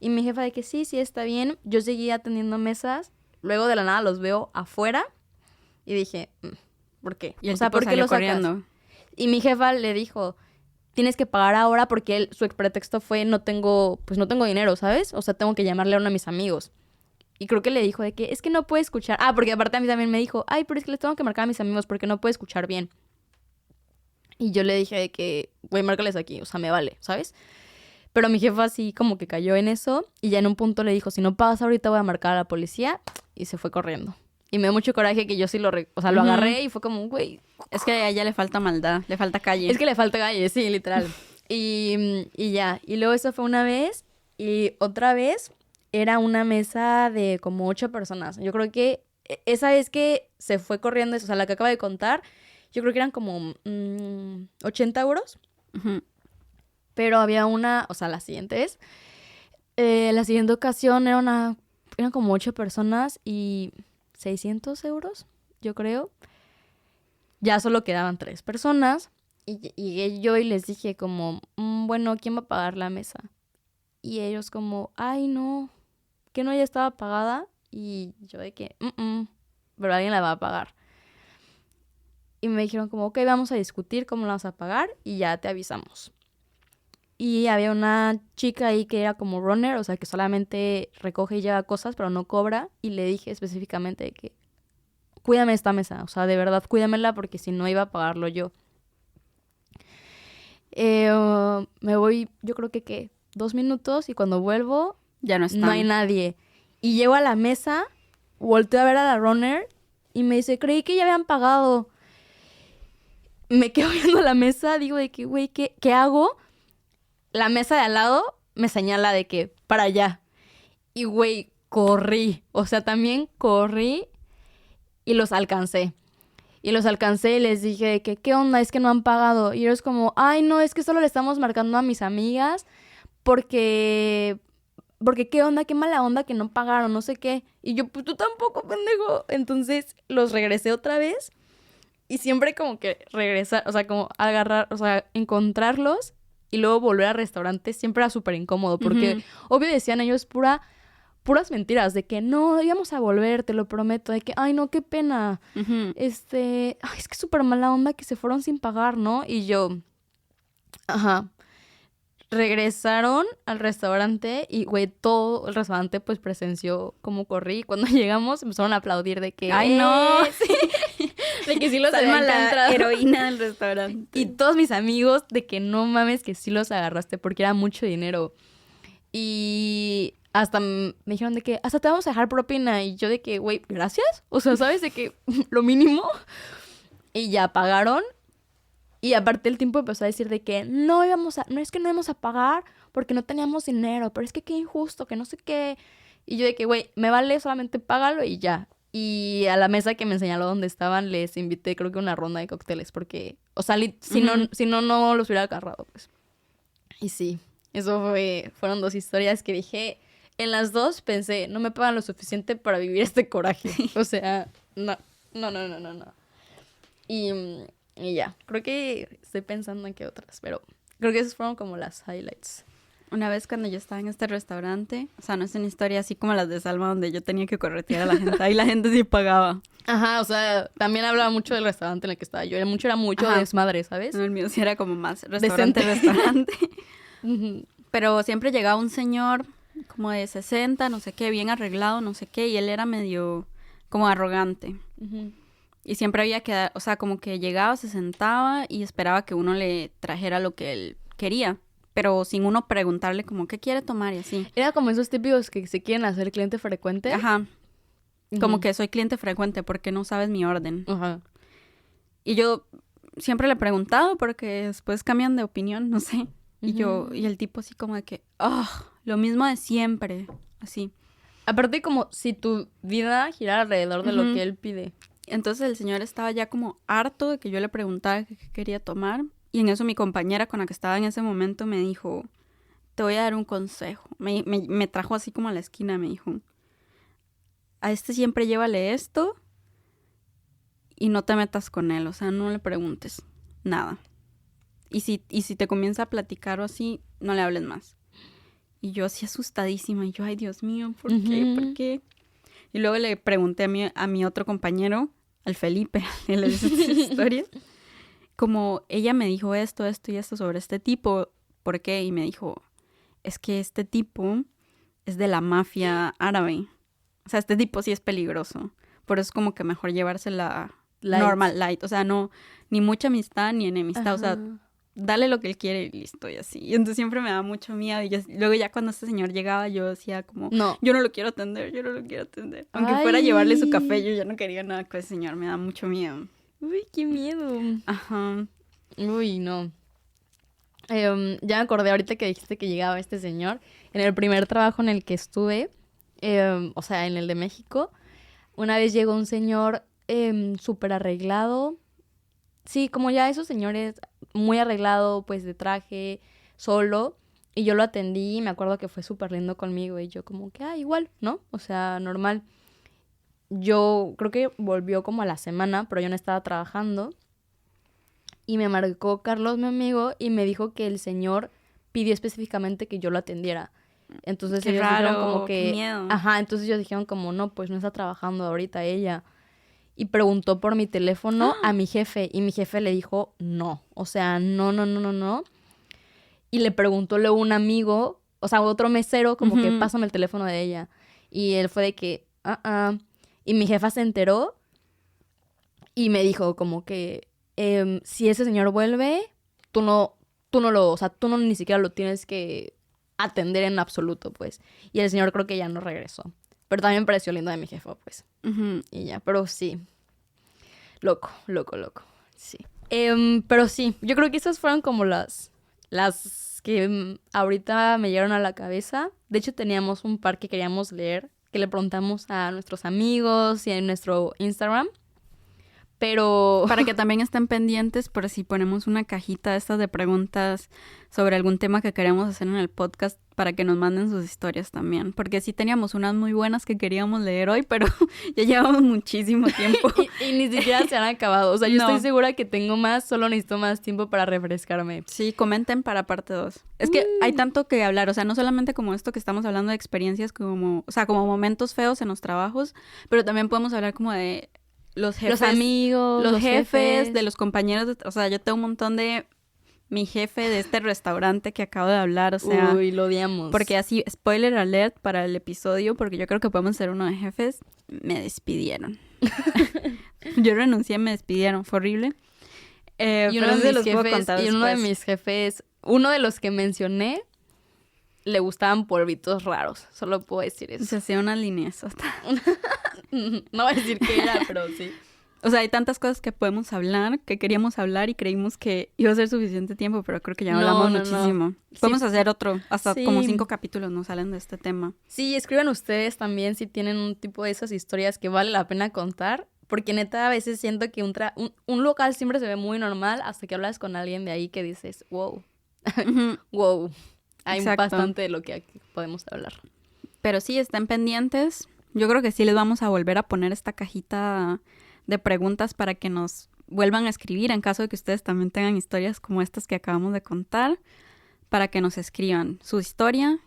Y mi jefa de que sí, está bien. Yo seguía atendiendo mesas, luego de la nada los veo afuera y dije, ¿por qué? Y O el sea, tipo ¿por qué salió lo sacas? corriendo. Y mi jefa le dijo, tienes que pagar ahora porque su pretexto fue pues no tengo dinero, ¿sabes? O sea, tengo que llamarle a uno de mis amigos. Y creo que le dijo de que es que no puede escuchar. Ah, porque aparte a mí también me dijo, ay, pero es que les tengo que marcar a mis amigos porque no puede escuchar bien. Y yo le dije de que, güey, márcales aquí, o sea, me vale, ¿sabes? Pero mi jefa así como que cayó en eso y ya en un punto le dijo, si no pagas ahorita voy a marcar a la policía y se fue corriendo. Y me dio mucho coraje que yo sí o sea, lo Ujú. agarré y fue como, güey, Es que a ella le falta maldad, le falta es calle. que le falta calle, sí, literal. Y ya, y luego eso fue una vez y otra vez era una mesa de como 8 personas. Yo creo que esa vez que se fue corriendo, o sea, la que acabo de contar, yo creo que eran como 80 euros, Ujú. pero había una, o sea, la siguiente ocasión eran como 8 personas y 600 euros, yo creo. Ya solo quedaban 3 personas y llegué yo y les dije como, bueno, ¿quién va a pagar la mesa? Y ellos como, ay, no, que no ya estaba pagada. Y yo de que, pero alguien la va a pagar. Y me dijeron como, ok, vamos a discutir cómo la vamos a pagar y ya te avisamos. Y había una chica ahí que era como runner, o sea, que solamente recoge y lleva cosas, pero no cobra. Y le dije específicamente de que, cuídame esta mesa, o sea, de verdad, cuídamela porque si no iba a pagarlo yo. Me voy, yo creo que, ¿qué? 2 minutos y cuando vuelvo, Ya no están. no hay nadie. Y llego a la mesa, volteo a ver a la runner y me dice, creí que ya habían pagado. Me quedo viendo la mesa, digo de que, güey, ¿qué hago? La mesa de al lado me señala de que, para allá. Y, güey, corrí. O sea, también corrí y los alcancé. Y los alcancé y les dije de que, ¿qué onda? Es que no han pagado. Y ellos como, ay, no, es que solo le estamos marcando a mis amigas porque qué onda, qué mala onda que no pagaron, no sé qué. Y yo, pues tú tampoco, pendejo. Entonces los regresé otra vez y siempre como que regresar, o sea, como agarrar, o sea, encontrarlos y luego volver al restaurante siempre era súper incómodo porque obvio decían ellos puras mentiras de que no, íbamos a volver, te lo prometo, de que, ay, no, qué pena. Ay, es que súper mala onda que se fueron sin pagar, ¿no? Y yo, ajá. Regresaron al restaurante y, güey, todo el restaurante pues presenció cómo corrí. Cuando llegamos empezaron a aplaudir de que... ¡Ay, no! Sí, de que sí los Salma, había la encontrado. heroína del restaurante. Y todos mis amigos de que no mames que sí los agarraste porque era mucho dinero. Y hasta me dijeron de que hasta te vamos a dejar propina. Y yo de que, güey, gracias. O sea, ¿sabes? De que lo mínimo. Y ya pagaron. Y aparte el tiempo empezó a decir de que no es que no íbamos a pagar porque no teníamos dinero, pero es que qué injusto, que no sé qué. Y yo de que, güey, me vale, solamente págalo y ya. Y a la mesa que me señaló donde estaban les invité creo que una ronda de cócteles porque, o sea, si no los hubiera agarrado, pues. Y sí, fueron 2 historias que dije, en las 2 pensé, no me pagan lo suficiente para vivir este coraje. O sea, no. Y ya, creo que estoy pensando en qué otras, pero creo que esas fueron como las highlights. Una vez cuando yo estaba en este restaurante, o sea, no es una historia así como las de Salma donde yo tenía que corretear a la gente, ahí la gente sí pagaba. Ajá, o sea, también hablaba mucho del restaurante en el que estaba yo, era mucho Ajá. desmadre, ¿sabes? No, el mío sí era como más restaurante. Pero siempre llegaba un señor como de 60, no sé qué, bien arreglado, no sé qué, y él era medio como arrogante. Y siempre había que, o sea, como que llegaba, se sentaba y esperaba que uno le trajera lo que él quería, pero sin uno preguntarle como qué quiere tomar y así. Era como esos típicos que se quieren hacer cliente frecuente. Ajá. Como que soy cliente frecuente porque no sabes mi orden. Ajá. Y yo siempre le he preguntado porque después cambian de opinión, no sé. Y el tipo así como de que, lo mismo de siempre, así. Aparte como si tu vida girara alrededor de lo que él pide. Entonces el señor estaba ya como harto de que yo le preguntara qué quería tomar. Y en eso mi compañera con la que estaba en ese momento me dijo, te voy a dar un consejo. Me trajo así como a la esquina, me dijo, a este siempre llévale esto y no te metas con él. O sea, no le preguntes nada. Y si te comienza a platicar o así, no le hables más. Y yo así asustadísima. Y yo, ay, Dios mío, ¿por qué? ¿Por qué? Y luego le pregunté a mi otro compañero, al Felipe, y le dije estas historias. Como ella me dijo esto y esto sobre este tipo. ¿Por qué? Y me dijo, es que este tipo es de la mafia árabe. O sea, este tipo sí es peligroso. Por eso es como que mejor llevársela normal, light. O sea, no, ni mucha amistad ni enemistad. Ajá. O sea, dale lo que él quiere y listo y así. Y entonces siempre me da mucho miedo. Y luego ya cuando este señor llegaba yo decía como, no, yo no lo quiero atender. Aunque fuera a llevarle su café, yo ya no quería nada con ese señor. Me da mucho miedo. Uy, qué miedo. Ajá. Uy, no. Ya me acordé ahorita que dijiste que llegaba este señor. En el primer trabajo en el que estuve, o sea, en el de México, una vez llegó un señor súper arreglado. Sí, como ya esos señores muy arreglado, pues de traje, solo. Y yo lo atendí y me acuerdo que fue súper lindo conmigo. Y yo como que, igual, ¿no? O sea, normal. Yo creo que volvió como a la semana, pero yo no estaba trabajando. Y me marcó Carlos, mi amigo, y me dijo que el señor pidió específicamente que yo lo atendiera. Entonces qué ellos raro, dijeron como que... qué miedo. Ajá, entonces ellos dijeron como, no, pues no está trabajando ahorita ella. Y preguntó por mi teléfono a mi jefe. Y mi jefe le dijo no. O sea, no. Y le preguntó luego un amigo, o sea, otro mesero, como que pásame el teléfono de ella. Y él fue de que, Y mi jefa se enteró, Y me dijo como que si ese señor vuelve, tú no o sea, tú no ni siquiera lo tienes que atender en absoluto, pues. Y el señor creo que ya no regresó. Pero también me pareció lindo de mi jefa, pues. Ujú. Y ya, pero sí. Loco. Sí. Pero sí, yo creo que esas fueron como las que ahorita me llegaron a la cabeza. De hecho, teníamos un par que queríamos leer, que le preguntamos a nuestros amigos y en nuestro Instagram. Pero... Para que también estén pendientes por si ponemos una cajita estas de preguntas sobre algún tema que queremos hacer en el podcast, para que nos manden sus historias también. Porque sí teníamos unas muy buenas que queríamos leer hoy, pero ya llevamos muchísimo tiempo. y ni siquiera se han acabado. O sea, yo No. estoy segura que tengo más, solo necesito más tiempo para refrescarme. Sí, comenten para parte 2. Es que hay tanto que hablar, o sea, no solamente como esto que estamos hablando de experiencias como, o sea, como momentos feos en los trabajos, pero también podemos hablar como de los jefes, Los amigos, los jefes, de los compañeros, o sea, yo tengo un montón de mi jefe de este restaurante que acabo de hablar, o sea, uy, lo odiamos. porque así, spoiler alert para el episodio, porque yo creo que podemos hacer uno de jefes, me despidieron. Yo renuncié, me despidieron, fue horrible. Y uno pero de se mis los puedo jefes, contar y uno de después. mis jefes, uno de los que mencioné, le gustaban polvitos raros. Solo puedo decir eso. Se hacía una lineazota. No voy a decir qué era, pero sí. O sea, hay tantas cosas que podemos hablar, que queríamos hablar y creímos que iba a ser suficiente tiempo, pero creo que ya hablamos muchísimo. Podemos hacer otro, hasta Sí. como 5 capítulos nos salen de este tema. Sí, escriban ustedes también si tienen un tipo de esas historias que vale la pena contar. Porque neta, a veces siento que un local siempre se ve muy normal hasta que hablas con alguien de ahí que dices, wow, Ujú. wow. Hay Exacto. bastante de lo que aquí podemos hablar. Pero sí, estén pendientes. Yo creo que sí les vamos a volver a poner esta cajita de preguntas para que nos vuelvan a escribir en caso de que ustedes también tengan historias como estas que acabamos de contar, para que nos escriban su historia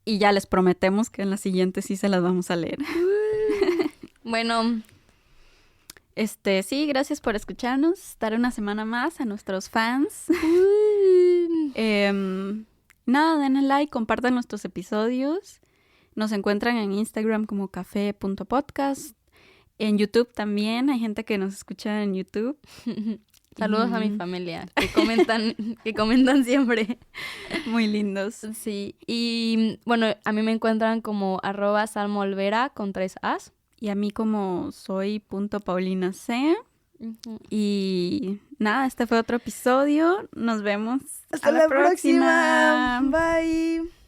y ya les prometemos que en la siguiente sí se las vamos a leer. Bueno, Sí, gracias por escucharnos, estar una semana más a nuestros fans. Nada, denle like, compartan nuestros episodios. Nos encuentran en Instagram como café.podcast. En YouTube también, hay gente que nos escucha en YouTube. saludos a mi familia que comentan siempre. Muy lindos. Sí, y bueno, a mí me encuentran como @salmoolvera con 3 As. Y a mí como soy.paulinac. Y nada, este fue otro episodio. Nos vemos. Hasta la próxima. Bye.